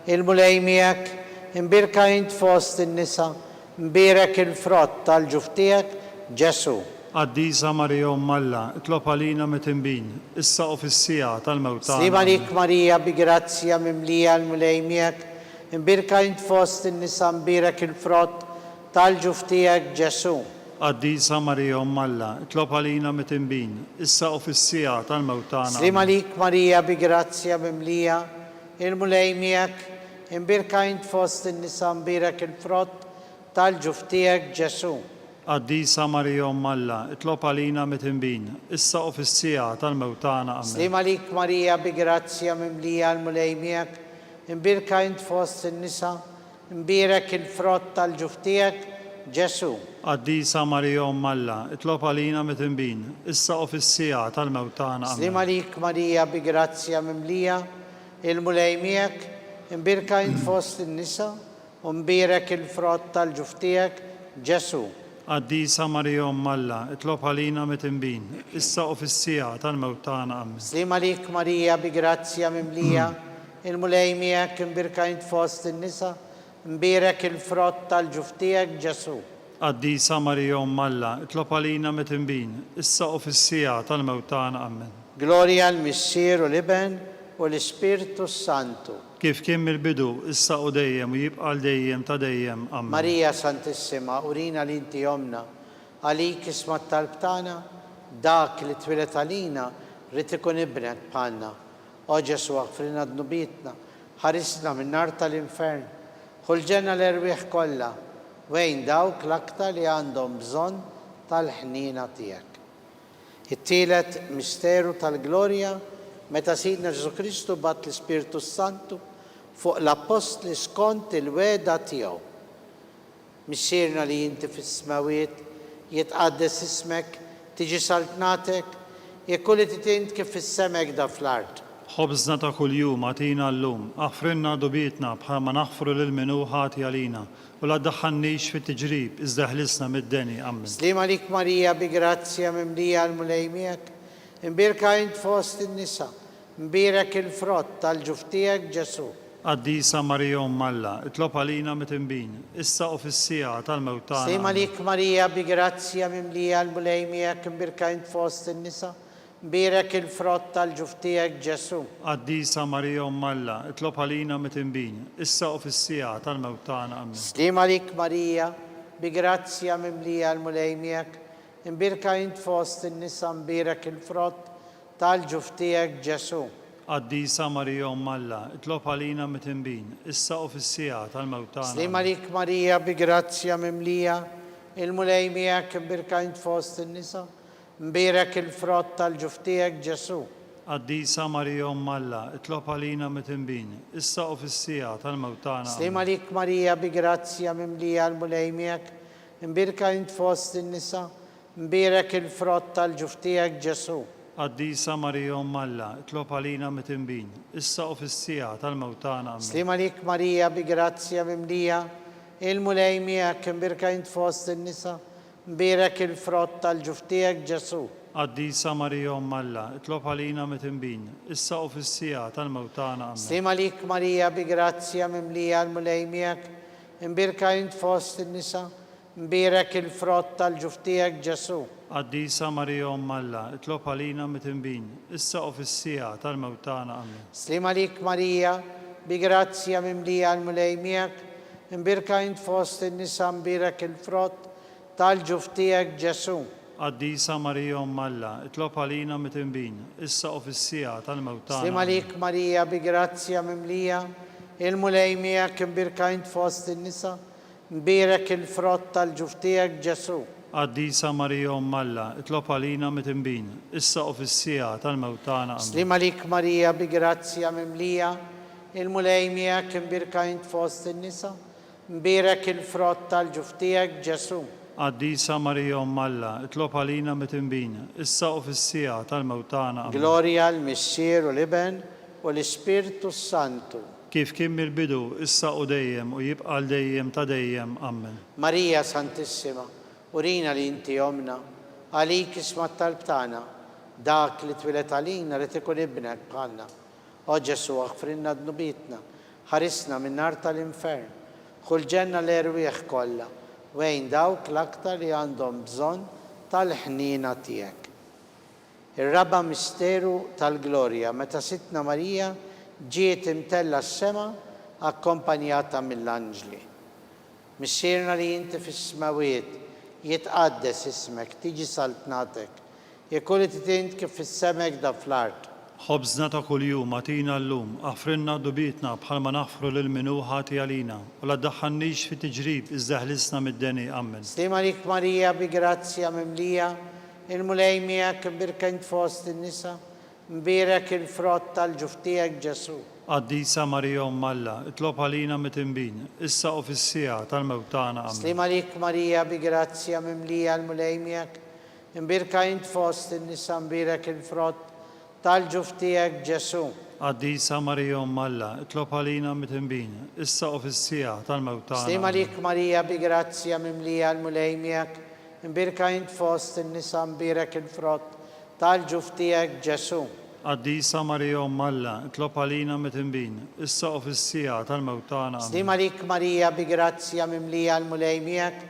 Speaker 2: il-mulej miegħek, imbirka int fost in-nisa, mbirak il-frott tal-ġuftijek Ġesu.
Speaker 3: Qaddisa Marija Umm Alla, itlob għalina mit-imbin, issa u fis-sija tal-mewt tagħna.
Speaker 2: Slim għalik Marija bi grazzja mimlija, il-mulej miegħek, imbirka int fost in-nisa, mbirak il-frott tal-ġuftijek Ġesu.
Speaker 3: Qaddisa Marija Umm Alla, itlob għalina mit-imbin, issa u fis-sija tal-mewt tagħna.
Speaker 2: Slim għalik Marija bi grazzja mimlija, il-mulej miegħek, imbirka int fost in-nisa, mbirak il-frott tal-ġuftijek Ġesu.
Speaker 3: Qaddisa Marija Umm Alla, itlob għalina mit-imbin, issa u fis-sija tal-mewt tagħna. Amen.
Speaker 2: Slim għalik Marija bi grazzja mimlija, il-mulej miegħek, imbirka int fost in-nisa, mbirak il-frott tal-ġuftijek Ġesu.
Speaker 3: Qaddisa Marija Umm Alla, itlob għalina mit-imbin, issa u fis-sija tal-mewt tagħna.
Speaker 2: Slim għalik Marija bi grazzja mimlija, il-mulej miegħek, imbirka int fost in-nisa, u mbirak il-frott tal-ġuftijek Ġesu.
Speaker 3: Qaddisa Marija Umm Alla, itlob għalina mit-imbin, issa u fis-sija tal-mewt tagħna. Amen.
Speaker 2: Slim għalik Marija bi grazzja mimlija, il-mulej miegħek, imbirka int fost in-nisa, mbirak il-frott tal-ġuftijek Ġesu.
Speaker 3: Qaddisa Marija Umm Alla, itlob għalina mit-imbin, issa u fis-sija tal-mewt tagħna. Amen.
Speaker 2: Gloria l-Missier u l-Iben u l-Ispirtu Santu.
Speaker 3: Kif kien mill-bidu, issa u dejjem u jibqa' dejjem ta' dejjem. Amen.
Speaker 2: Marija Santissima, urina li inti jomna, għalik isma tal-btana, dak li twilet għalina, rrid ikun ibnek bħalna. O Ġesu għafrina d-nubitna, ħarisna minn nar tal-infern, ħulġenna l-erwieħ kollha, wejn dawk l-aktar li għandhom bżonn tal-ħnina tiegħek. It-tielet misteru tal-glorja, meta Sidna Ġesu Kristu bat l-Ispirtu Santu fuq l-apostli skont il-weda tiegħu. Missierna li inti fis-smawiet, jitqaddes ismek, tiġi saltnatek, jekk li titint kif fis-semek da fl-art.
Speaker 3: Ħobżna ta' kuljum għatina llum, aħfrinna dubitna bħalma naħfru lil minu ħati għalina, u la ddaħħalniex fit-tiġrib, iżda ħlisna mid-deni. Amen.
Speaker 2: Slim għalik Marija bi grazzja mimlija l-mulej miegħek, imbirka int fost in-nisa, mbirak il-frott tal-ġuftijek Ġesu.
Speaker 3: Qaddisa Marija Umm Alla, itlob għalina mit-imbin, issa u fis-sija tal-mewt tagħna.
Speaker 2: Slim għalik Marija bi grazzja mimlija l-mulej miegħek, imbirka int fost in-nisa, mbirak il-frott tal-ġuftijek Ġesu.
Speaker 3: Qaddisa Marija Umm Alla, itlob għalina mit-imbin, issa u fis-sija tal-mewt tagħna. Amen.
Speaker 2: Slim għalik Marija bi grazzja mimlija l-mulej miegħek, imbirka int fost in-nisa, mbirak il-frott tal-ġuftijek Ġesu.
Speaker 3: Qaddisa Marija Umm Alla, itlob għalina mit-imbin, issa u fis-sija tal-mewt tagħna.
Speaker 2: Slim għalik Marija bi grazzja mimlija, il-mulej miegħek, imbirka int fost in-nisa, mbirak il-frott tal-ġuftijek Ġesu.
Speaker 3: Qaddisa Marija Umm Alla, itlob għalina mit-imbin, issa u fis-sija tal-mewt tagħna.
Speaker 2: Slim għalik Marija bi grazzja mimlija, l-mulej miegħek, imbirka int fost in-nisa, mbirak il-frott tal-ġuftijek Ġesu.
Speaker 3: Qaddisa Marija Umm Alla, itlob għalina mit-imbin, issa u fis-sija tal-mewt tagħna. Amen.
Speaker 2: Slim għalik Marija bi grazzja mimlija, il-mulej miegħek, imbirka int fost in-nisa, mbirak il-frott tal-ġuftijek Ġesu.
Speaker 3: Qaddisa Marija Umm Alla, itlob għalina mit-imbin, issa u fis-sija tal-mewt tagħna. Amen.
Speaker 2: Slim għalik Marija bi grazzja mimlija, l-mulej miegħek, imbirka int fost in-nisa, mbirak il-frott tal-ġuftijek Ġesu.
Speaker 3: Qaddisa Marija Umm Alla, itlob għalina mit-imbin, issa u fis-sija tal-mewt tagħna. Amen.
Speaker 2: Slim għalik Marija bi grazzja mimlija, l-mulej miegħek, imbirka int fost in-nisa, mbirak il-frott tal-ġuftijek Ġesu.
Speaker 3: Qaddisa Marija Umm Alla, itlob għalina mit-imbin, issa u fis-sija tal-mewt tagħna.
Speaker 2: Slim għalik Marija bi grazzja mimlija, il-mulej miegħek, imbirka int fost in-nisa, mbirak il-frott tal-ġuftijek Ġesu.
Speaker 3: Qaddisa Marija Umm Alla, itlob għalina mit-imbin, issa u fis-sija tal-mewt tagħna. Amen.
Speaker 2: Slim għalik Marija bi grazzja mimlija, il-mulej miegħek, imbirka int fost in-nisa, mbirak il-frott tal-ġuftijek Ġesu.
Speaker 3: Qaddisa Marija Umm Alla, itlob għalina mit-imbin, issa u fis-sija tal-mewt tagħna. Amen.
Speaker 2: Gloria l-Missier u l-Iben u l-Ispirtu Santu.
Speaker 3: kif kien mill-bidu, issa u dejjem u jibqa' l-dejjem ta' dejjem. Amen.
Speaker 2: Marija Santissima, urina li inti omna, għalik isma t-talb tagħna, dak li twilet għalina li tikun ibnek bħalna. O Ġesu, aħfrinna dnubitna, ħarisna minn nar tal-infern, ħulġenna l-erwieħ kollha, wejn dawk l-aktar li għandhom bżonn tal-ħnina tiegħek. Ir-raba misteru tal-glorja, meta Sitna Marija ġiet imtella s-sema akkompanjata mill-anġli. Missierna li inti fis-smawiet jitqaddes ismek, tiġi saltnatek, jekk li titint kif fis-semek da fl-art.
Speaker 3: Ħobżna ta' kuljum atina llum, aħfrinna dubitna bħalma naħfru lil minnu ħati għalina, u la ddaħħalniex fi tiġrib iżda ħlisna mid-deni. Amen.
Speaker 2: Slima lik Marija bi grazzja mimlija, il-mulej miegħek birkent fost in-nisa, mbirek il-frott tal-ġuftijek Ġesu.
Speaker 3: Qaddisa Marija Alla, itlob għalina mit-imbin, issa u fis-sija tal-mewtana. Amen.
Speaker 2: Slima lik Marija bi grazzja mimlija, il-mulej miegħek, mbirkent fost in-nisa, mbirek il-frott tal-ġuftijek Ġesu.
Speaker 3: Qaddisa Marija Alla, itlob għalina mit-imbin, issa u fis-sija tal-mewtana.
Speaker 2: Slima lik Marija bi grazzja mimlija, il-mulej miegħek, mbirkajnt fost in-nisa, mbirek il-frott tal-ġuftijek Ġesu.
Speaker 3: Qaddisa Marija Alla, itlob għalina mit-imbin, issa u fis-sija tal-mewtana.
Speaker 2: Slima lik Marija bi grazzja mimlija, il-mulej miegħek,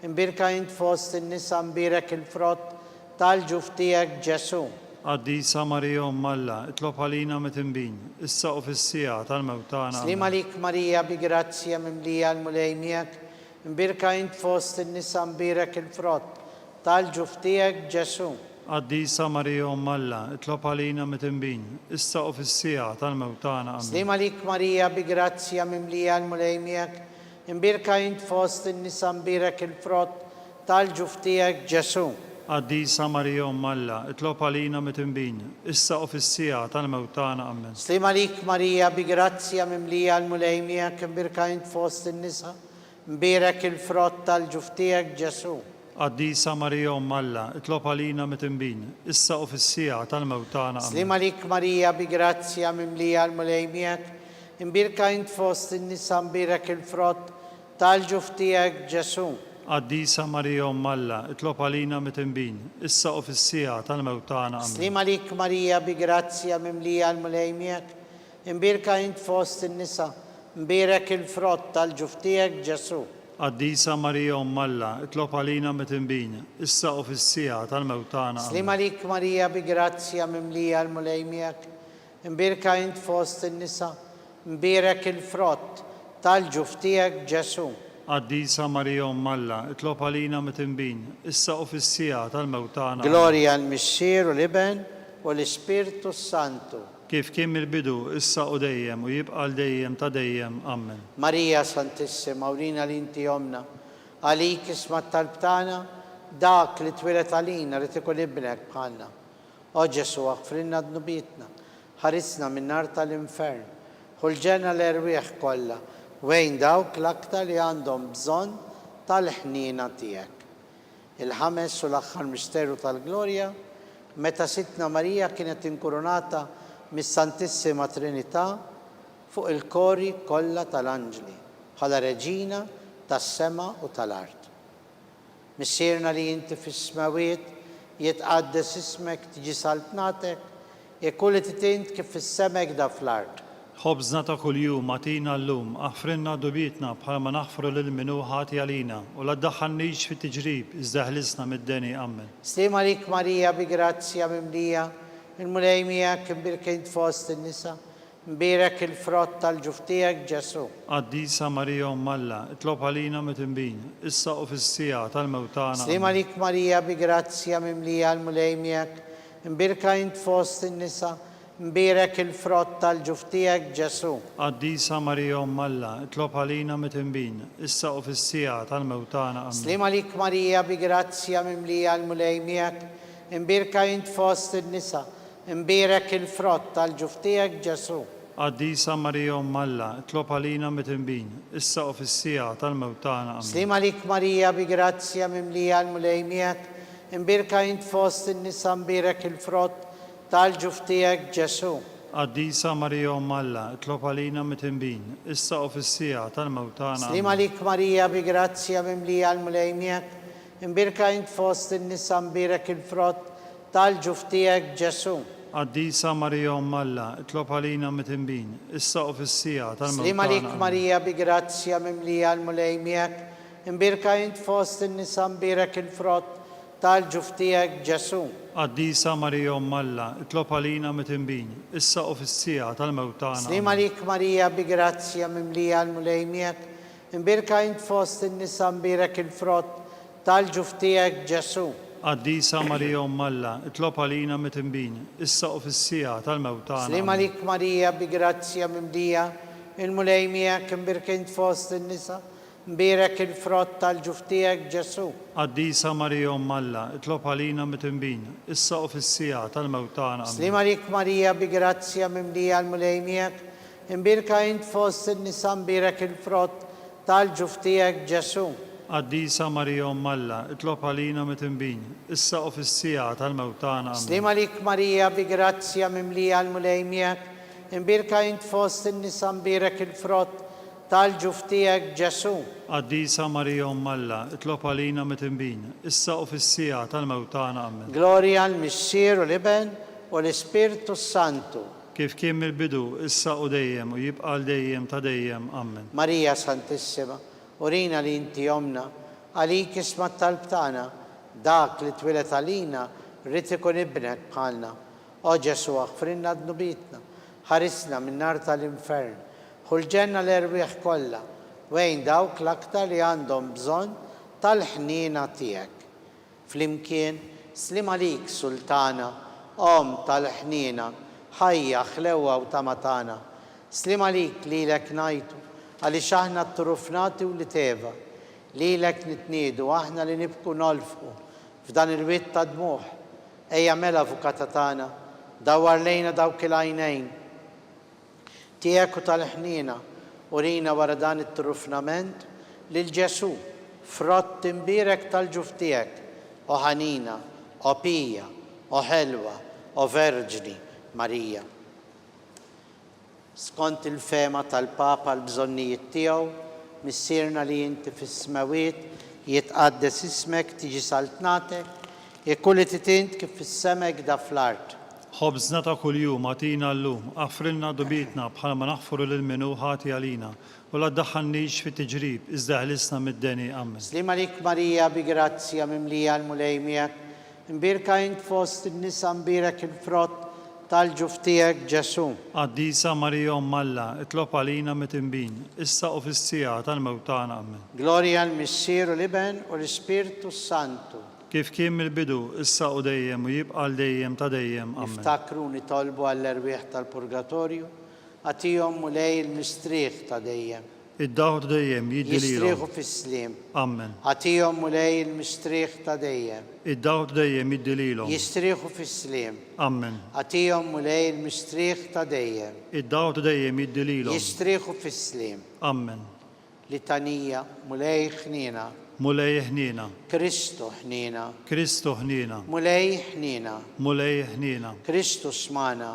Speaker 2: mbirkajnt fost in-nisa, mbirek il-frott tal-ġuftijek Ġesu.
Speaker 3: Qaddisa Marija Alla, itlob għalina mit-imbin, issa u fis-sija tal-mewtana.
Speaker 2: Slima lik Marija bi grazzja mimlija, il-mulej miegħek, mbirkajnt fost in-nisa, mbirek il-frott tal-ġuftijek Ġesu.
Speaker 3: Qaddisa Marija Alla, itlob għalina mit-imbin, issa u fis-sija tal-mewtana.
Speaker 2: Slima lik Marija bi grazzja mimlija, il-mulej miegħek, mbirkajnt fost in-nisa, mbirek il-frott tal-ġuftijek Ġesu.
Speaker 3: Qaddisa Marija Alla, itlob għalina mit-imbin, issa u fis-sija tal-mewtana. Amen.
Speaker 2: Slima lik Marija bi grazzja mimlija, il-mulej miegħek, mbirkajnt fost in-nisa, mbirek il-frott tal-ġuftijek Ġesu.
Speaker 3: Qaddisa Marija Alla, itlob għalina mit-imbin, issa u fis-sija tal-mewtana. Amen.
Speaker 2: Slima lik Marija bi grazzja mimlija, il-mulej miegħek, mbirkajnt fost in-nisa, mbirek il-frott tal-ġuftijek Ġesu.
Speaker 3: Qaddisa Marija Alla, itlob għalina mit-imbin, issa u fis-sija tal-mewtana. Amen.
Speaker 2: Slima lik Marija bi grazzja mimlija, il-mulej miegħek, mbirkajnt fost in-nisa, mbirek il-frott tal-ġuftijek Ġesu.
Speaker 3: Qaddisa Marija Alla, itlob għalina mit-imbin, issa u fis-sija tal-mewtana. Amen.
Speaker 2: Slima lik Marija bi grazzja mimlija, il-mulej miegħek, mbirkajnt fost in-nisa, mbirek il-frott tal-ġuftijek Ġesu.
Speaker 3: Qaddisa Marija Alla, itlob għalina mit-imbin, issa u fis-sija tal-mewtana.
Speaker 2: Gloria al-Missier u l-Iben u l-Ispirtu Santu.
Speaker 3: Kif kien mill-bidu, issa u dejjem u jibqa' l-dejjem ta' dejjem. Amen.
Speaker 2: Marija Santissima, urina li inti omna, għalik isma t-talb tagħna, dak li twilet għalina li tikun ibnek bħalna. O Ġesu, aħfrinna dnubitna, ħarisna minn nar tal-infern, ħulġenna l-erwieħ kollha, wejn dawk l-aktar li għandhom bżonn tal-ħnina tiegħek. Il-ħames u l-aħħar misteru tal-glorja, meta Sitna Marija kienet inkurunata mis-Santissima Trinità fuq il-kori kollha tal-anġli bħala Reġina tas-sema u tal-art. Missierna li inti fis-smawiet jitqaddes ismek, tiġi saltnatek, jekk li titint kif fis-semek da fl-art.
Speaker 3: Ħobżna ta' kuljum atina llum, aħfrinna dubitna bħalma naħfru lil minnu ħati għalina, u la ddaħħalniex fi tiġrib iżda ħlisna mid-deni. Amen.
Speaker 2: Slima lik Marija bi grazzja mimlija, il-mulej miegħek mbirkejnt fost in-nisa, mbirek il-frott tal-ġuftijek Ġesu.
Speaker 3: Qaddisa Marija Alla, itlob għalina mit-imbin, issa u fis-sija tal-mewtana.
Speaker 2: Slima lik Marija bi grazzja mimlija, il-mulej miegħek, mbirkejnt fost in-nisa, mbirek il-frott tal-ġuftijek Ġesu.
Speaker 3: Qaddisa Marija Alla, itlob għalina mit-imbin, issa u fis-sija tal-mewtana. Amen.
Speaker 2: Slima lik Marija bi grazzja mimlija, il-mulej miegħek, mbirkejnt fost in-nisa, mbirek il-frott tal-ġuftijek Ġesu.
Speaker 3: Qaddisa Marija Alla, itlob għalina mit-imbin, issa u fis-sija tal-mewtana. Amen.
Speaker 2: Slima lik Marija bi grazzja mimlija, il-mulej miegħek, mbirkejnt fost in-nisa, mbirek il-frott tal-ġuftijek Ġesu.
Speaker 3: Qaddisa Marija Umm Alla, itlob għalina mit-tinbin, issa u fis-sija tal-mewt tagħna.
Speaker 2: Slim għalik Marija bi grazzja mimlija l-mulejmiek, imbirka int fost in-nisa mbirek il-frott tal-ġuf tiegħek Ġesu.
Speaker 3: Qaddisa Marija Umm Alla, itlob għalina mit-tinbin, issa u fis-sija tal-mewt
Speaker 2: Slim għalik
Speaker 3: tagħna.
Speaker 2: Marija bi grazzja mimlija l-mulejmiek, imbirka int fost in-nisa mbirek il-frott tal-ġuf tiegħek Ġesu.
Speaker 3: Qaddisa Marija Umm Alla, itlob għalina mit-tinbin, issa u fis-sija tal-mewt tagħna.
Speaker 2: Slim għalik Marija bi grazzja mimlija l-mulejmiek, imbirka int fost in-nisa mbirek il-frott tal-ġuf tiegħek Ġesu.
Speaker 3: Qaddisa Marija Umm Alla, itlob għalina mit-tinbin, issa u fis-sija tal-mewt tagħna.
Speaker 2: Slim għalik Marija bi grazzja mimlija il-mulejmiek, imbirka int fost in-nisa mbirek il-frott tal-ġuf tiegħek Ġesu.
Speaker 3: Qaddisa Marija Umm Alla, itlob għalina mit-tinbin, issa u fis-sija tal-mewt tagħna.
Speaker 2: Slim għalik Marija bi grazzja mimlija l-mulejmiek, imbirka int fost in-nisa mbirek il-frott tal-ġuf tiegħek Ġesu.
Speaker 3: Qaddisa Marija Umm Alla, itlob għalina mit-tinbin, issa u fis-sija tal-mewt tagħna.
Speaker 2: Slim għalik Marija bi grazzja mimlija l-mulejmiek, imbirka int fost in-nisa mbirek il-frott tal-ġuf tiegħek Ġesu.
Speaker 3: Qaddisa Marija Umm Alla, itlob għalina mit-tinbin, issa u fis-sija tal-mewt tagħna. Amen.
Speaker 2: Gloria l-Missier u l-Iben u l-Ispirtu Santu.
Speaker 3: Kif kien mill-bidu, issa u dejjem u jibqa' dejjem ta' dejjem. Amen.
Speaker 2: Marija Santissima, urina li inti omna, għalik isma talb tagħna, dak li twilet għalina, rrid ikun ibnek bħalna. O Ġesu aħfrinna d-nubitna, ħarisna minn nar tal-infern, ħulġenna l-erbieħ kollha, wejn dawk l-aktar li għandhom bżonn tal-ħniena tiegħek. Flimkien, slim għalik Sultana, om tal-ħniena, ħajja ħlewwa u tamatana. Slim għalik lilek ngħidu, għaliex aħna t-turufnati u li teva, lilek nitniedu aħna li nibku nolfqu f'dan il-witt ta' dmuħ. Ejja mela avukata tagħna, dawwar lejna dawk il-għajnejn tiegħek u tal-ħniena, urina wara dan it-turufnament lil Ġesu, frott imbirek tal-ġuf tiegħek, o ħanina, o pija, o ħelwa, o verġni Marija. Skont il-fema tal-Papa l-bżonnijiet tiegħu, missierna li inti fis-smawiet jitqaddes ismek tiġi saltnatek, ikkulli titint kif fis-semek da fl-art.
Speaker 3: Ħobżna ta' kuljum għatina llum, aħfrilna dubitna bħalma naħfru lil minu ħati għalina, u la ddaħħalniex fit-tiġrib, iżda ħlisna mid-deni. Amen.
Speaker 2: Slim għalik Marija bi grazzja mimlija l-mulejmiek, imbirka int fost in-nisa mbirek il-frott tal-ġuf tiegħek Ġesu.
Speaker 3: Qaddisa Marija Umm Alla, itlob għalina mit-tinbin, issa u fis-sija tal-mewt tagħna. Amen.
Speaker 2: Gloria l-Missier u l-Iben u l-Ispirtu Santu.
Speaker 3: Kif kien mill-bidu, issa u dejjem u jibqa' dejjem ta' dejjem. Amen.
Speaker 2: Niftakru nitolbu għall-erbieħ tal-Purgatorju, għatihom mulej il-mistrieħ ta' dejjem.
Speaker 3: Id-daħu ta' dejjem
Speaker 2: Jistrieħu
Speaker 3: jiddililhom.
Speaker 2: fis-slim.
Speaker 3: Amen.
Speaker 2: Għatihom mulej il-mistrieħ ta' dejjem.
Speaker 3: Id-daħu ta' dejjem jiddililhom.
Speaker 2: Jistrieħu fis-slim.
Speaker 3: Amen.
Speaker 2: Għatihom mulej il-mistrieħ ta' dejjem.
Speaker 3: Id-daħu ta' dejjem jiddililhom.
Speaker 2: Jistrieħu fis-slim.
Speaker 3: Amen.
Speaker 2: Litanija mulej ħnina.
Speaker 3: Mulej ħnina,
Speaker 2: Kristu ħnina.
Speaker 3: Kristu ħnina,
Speaker 2: Mulej ħnina.
Speaker 3: mulej ħnina,
Speaker 2: Kristu smana.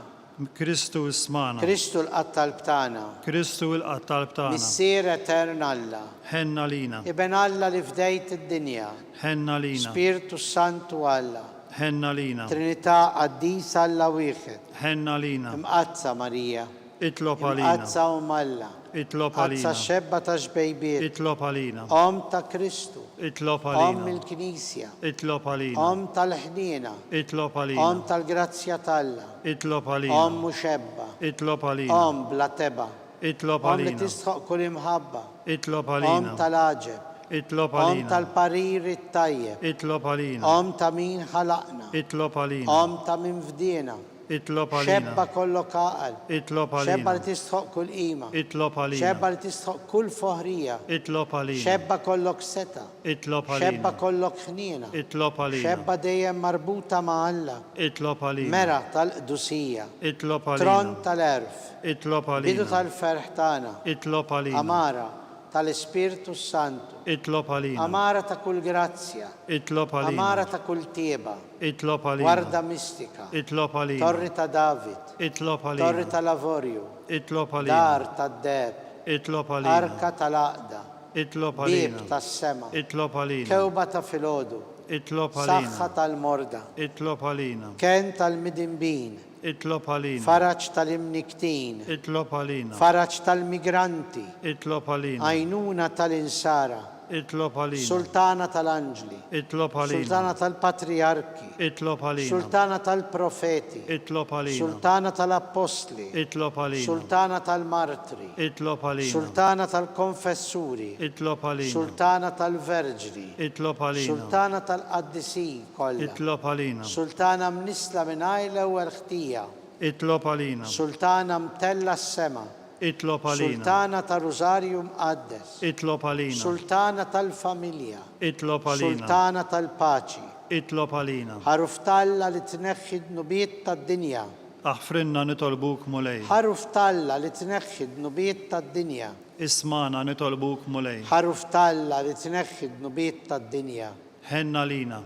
Speaker 3: Kristu ismana,
Speaker 2: Kristu l-qattal btana.
Speaker 3: Kristu il-qattal btana,
Speaker 2: Missier etern Alla.
Speaker 3: ħenna lina,
Speaker 2: Iben Alla li fdejt id-dinja.
Speaker 3: ħenna lina,
Speaker 2: Spiritu Santu Alla.
Speaker 3: ħenna lina,
Speaker 2: Trinità qaddisa Alla wieħed.
Speaker 3: ħenna lina,
Speaker 2: Imqazza Marija.
Speaker 3: itlob għalina,
Speaker 2: Imqazza Alla.
Speaker 3: itlob
Speaker 2: Qazza
Speaker 3: għalina,
Speaker 2: xebba ta' xbejbiet.
Speaker 3: itlob għalina,
Speaker 2: Om ta' Kristu.
Speaker 3: itlob
Speaker 2: Om
Speaker 3: għalina,
Speaker 2: il-Knisja.
Speaker 3: itlob għalina,
Speaker 2: Om tal-ħnina.
Speaker 3: itlob
Speaker 2: Om
Speaker 3: għalina,
Speaker 2: tal-grazzja Talla.
Speaker 3: itlob
Speaker 2: Om
Speaker 3: għalina,
Speaker 2: muxebba.
Speaker 3: itlob għalina,
Speaker 2: Om bla teba.
Speaker 3: itlob
Speaker 2: Om li
Speaker 3: għalina,
Speaker 2: tistħoq kull imħabba.
Speaker 3: itlob
Speaker 2: Om
Speaker 3: għalina,
Speaker 2: tal-aġeb.
Speaker 3: itlob
Speaker 2: Om
Speaker 3: għalina,
Speaker 2: tal-parir it-tajjeb.
Speaker 3: itlob għalina,
Speaker 2: Om ta' min ħalaqna.
Speaker 3: itlob għalina,
Speaker 2: Om ta' min fdina.
Speaker 3: itlob
Speaker 2: Xebba
Speaker 3: għalina,
Speaker 2: kollok aqal.
Speaker 3: itlob
Speaker 2: Xebba li
Speaker 3: għalina,
Speaker 2: tistħoq kull qima.
Speaker 3: itlob
Speaker 2: Xebba
Speaker 3: għalina,
Speaker 2: li tistħoq kull foħrija.
Speaker 3: itlob għalina,
Speaker 2: Xebba kollok seta.
Speaker 3: itlob
Speaker 2: Xebba
Speaker 3: għalina,
Speaker 2: kollok ħnina.
Speaker 3: itlob għalina,
Speaker 2: Xebba dejjem marbuta ma' Alla.
Speaker 3: itlob għalina,
Speaker 2: Mera tal-qdusija.
Speaker 3: itlob
Speaker 2: Tron
Speaker 3: għalina,
Speaker 2: tal-erf.
Speaker 3: itlob
Speaker 2: Bidu
Speaker 3: għalina,
Speaker 2: tal-ferħ tagħna.
Speaker 3: itlob għalina,
Speaker 2: Amara tal-Ispirtu Santu,
Speaker 3: اطلب علينا
Speaker 2: amara ta' kull grazzja,
Speaker 3: اطلب علينا
Speaker 2: amara ta' kull tieba,
Speaker 3: اطلب
Speaker 2: warda
Speaker 3: علينا
Speaker 2: mistika,
Speaker 3: اطلب
Speaker 2: torri
Speaker 3: علينا
Speaker 2: ta' David,
Speaker 3: اطلب
Speaker 2: torri
Speaker 3: علينا
Speaker 2: ta' Lavorju,
Speaker 3: اطلب علينا
Speaker 2: dar ta' Deb,
Speaker 3: اطلب
Speaker 2: arka
Speaker 3: علينا
Speaker 2: tal-Aqda,
Speaker 3: اطلب
Speaker 2: bib
Speaker 3: علينا
Speaker 2: ta' Sema,
Speaker 3: اطلب علينا
Speaker 2: kewba ta' Filodu,
Speaker 3: اطلب
Speaker 2: saħħa
Speaker 3: علينا
Speaker 2: tal-Morda,
Speaker 3: اطلب علينا
Speaker 2: ken tal-Midinbin,
Speaker 3: اطلب علينا
Speaker 2: faraċ tal-Imniktin,
Speaker 3: اطلب علينا
Speaker 2: faraċ tal-Migranti,
Speaker 3: اطلب علينا
Speaker 2: għajnuna tal-Insara,
Speaker 3: اطلب علينا
Speaker 2: sultana tal-Anġli,
Speaker 3: اطلب
Speaker 2: sultana
Speaker 3: علينا
Speaker 2: tal-Patriarki,
Speaker 3: اطلب علينا
Speaker 2: sultana tal-Profeti,
Speaker 3: اطلب علينا
Speaker 2: sultana tal-Apostli,
Speaker 3: اطلب علينا
Speaker 2: sultana tal-Martri,
Speaker 3: اطلب علينا
Speaker 2: sultana tal-Konfessuri,
Speaker 3: اطلب علينا
Speaker 2: sultana tal-Verġni,
Speaker 3: اطلب علينا
Speaker 2: sultana tal-Qaddisi kollha,
Speaker 3: اطلب علينا
Speaker 2: sultana mnisla minn għajla u ħtija,
Speaker 3: اطلب علينا
Speaker 2: sultana mtella s-sema,
Speaker 3: اطلب علينا
Speaker 2: sultana tal-Rożarju mqaddes,
Speaker 3: اطلب علينا
Speaker 2: sultana tal-familja,
Speaker 3: اطلب علينا
Speaker 2: sultana tal-paċi,
Speaker 3: اطلب علينا
Speaker 2: ħaruf talla li tneħħi d-nubiet tad-dinja,
Speaker 3: احفرنا نطلبوك مولاي
Speaker 2: ħaruf talla li tneħħi d-nubiet tad-dinja,
Speaker 3: اسمعنا نطلبوك مولاي
Speaker 2: ħaruf talla li tneħħi d-nubiet tad-dinja.
Speaker 3: هنا لينا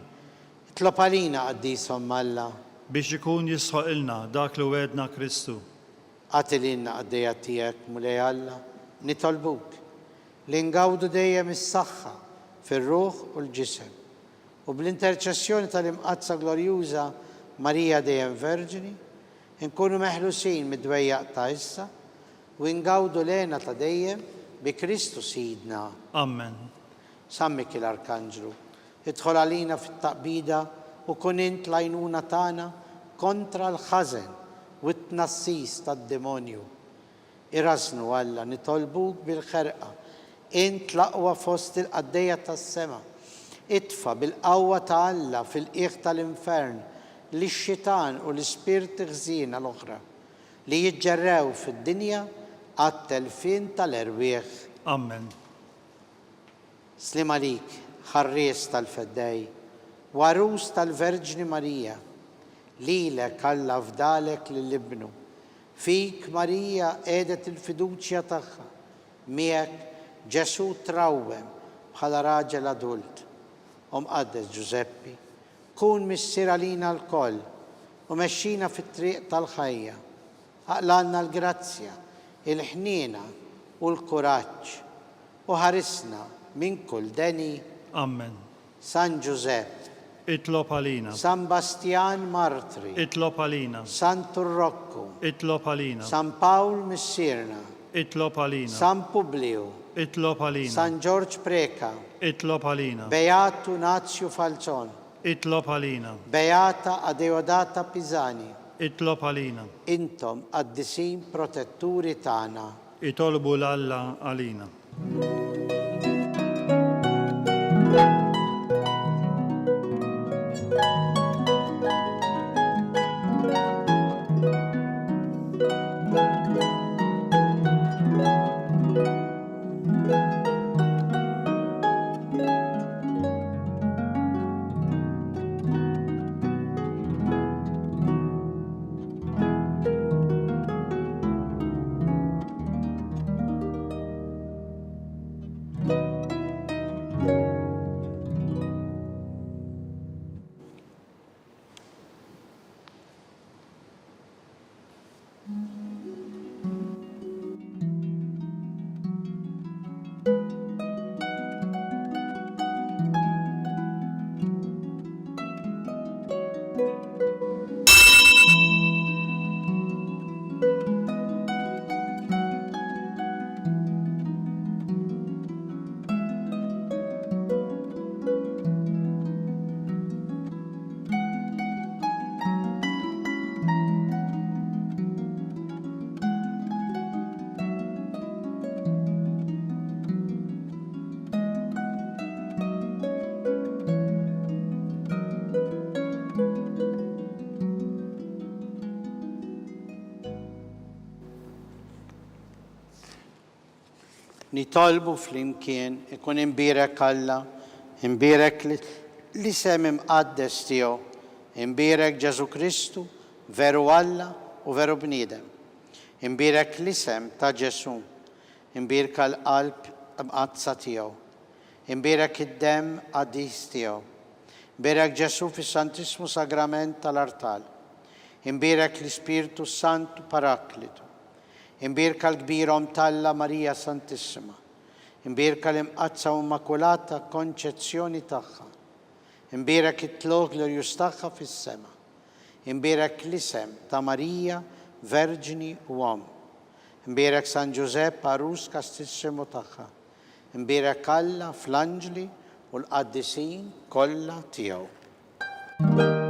Speaker 2: Itlob għalina qaddisom Alla,
Speaker 3: biex ikun jisħoq ilna dak li wedna Kristu.
Speaker 2: għatilina għaddejja tiegħek mulej Alla, nitolbuk li ngawdu dejjem is-saħħa fir-ruħ u l-ġisem. U bl-interċessjoni tal-imqazza glorjuża Marija dejjem Verġini, nkunu meħlusin mid-dwejjaq ta' issa u ngawdu lena ta' dejjem bi Kristu Sidna.
Speaker 3: Amen.
Speaker 2: Sammik l-Arkanġlu, idħol għalina fit-taqbida u kun int l-għajnuna tagħna kontra l-ħażen u t-tnassis tad-demonju. Irasnu Alla nitolbuk bil-ħerqa, int l-aqwa fost il-qaddejja tas-sema. Itfa bil-qawwa ta' Alla fil-qiegħ tal-infern li x-xitan u l-ispirti ħżiena l-oħra li jiġġerrew fid-dinja għat-telfin tal-erwieħ.
Speaker 3: Amen.
Speaker 2: Slim għalik, ħarries tal-feddej, warus tal-Verġni Marija, lilek Alla fdalek lill-ibnu. Fik Marija edet il-fiduċja tagħha, miegħek Ġesu trawwem bħala raġel adult. Mqaddes Giuseppi, kun missier għalina l-koll u mexxina fit-triq tal-ħajja. Aqlanna l-grazzja, il-ħniena u l-kuraġġ u ħarisna minn kull deni.
Speaker 3: Amen.
Speaker 2: San Giuseppe,
Speaker 3: اطلب علينا
Speaker 2: San Bastian Martri,
Speaker 3: اطلب علينا
Speaker 2: San Turrocco,
Speaker 3: اطلب علينا
Speaker 2: San Paul Missirna,
Speaker 3: اطلب علينا
Speaker 2: San Publio,
Speaker 3: اطلب علينا
Speaker 2: San George Preca,
Speaker 3: اطلب علينا
Speaker 2: Beato Nazio Falzon,
Speaker 3: اطلب علينا
Speaker 2: Beata Adeodata Pisani,
Speaker 3: اطلب علينا
Speaker 2: intom għaddisin protetturi tagħna.
Speaker 3: يطلبوا لله علينا.
Speaker 2: Nitolbu flimkien ikun imbirek Alla, imbirek li sem imqaddes tiegħu, imbirek Ġesu Kristu, veru Alla u veru bniedem. Imbirek li sem ta' Ġesu, imbirka l-qalb mqazza tiegħu. Imbierak id-dem qaddis tiegħu. Imbierak Ġesu fis-Santissimu Sagrament tal-Artal. Imbierak l-Ispirtu Santu Paraklitu. Imbierka l-kbira Talla Marija Santissima. Imbierka l-imqazza u immakulata konċezzjoni tagħha. Imbierak it-tluq glorjus tagħha fis-sema. Imbierak l-isem ta' Marija Verġini u Om. Imbierak San Giuseppe Arus Kastissimu tagħha. Imbierak Alla fl-anġli u l-qaddisin kollha tiegħu.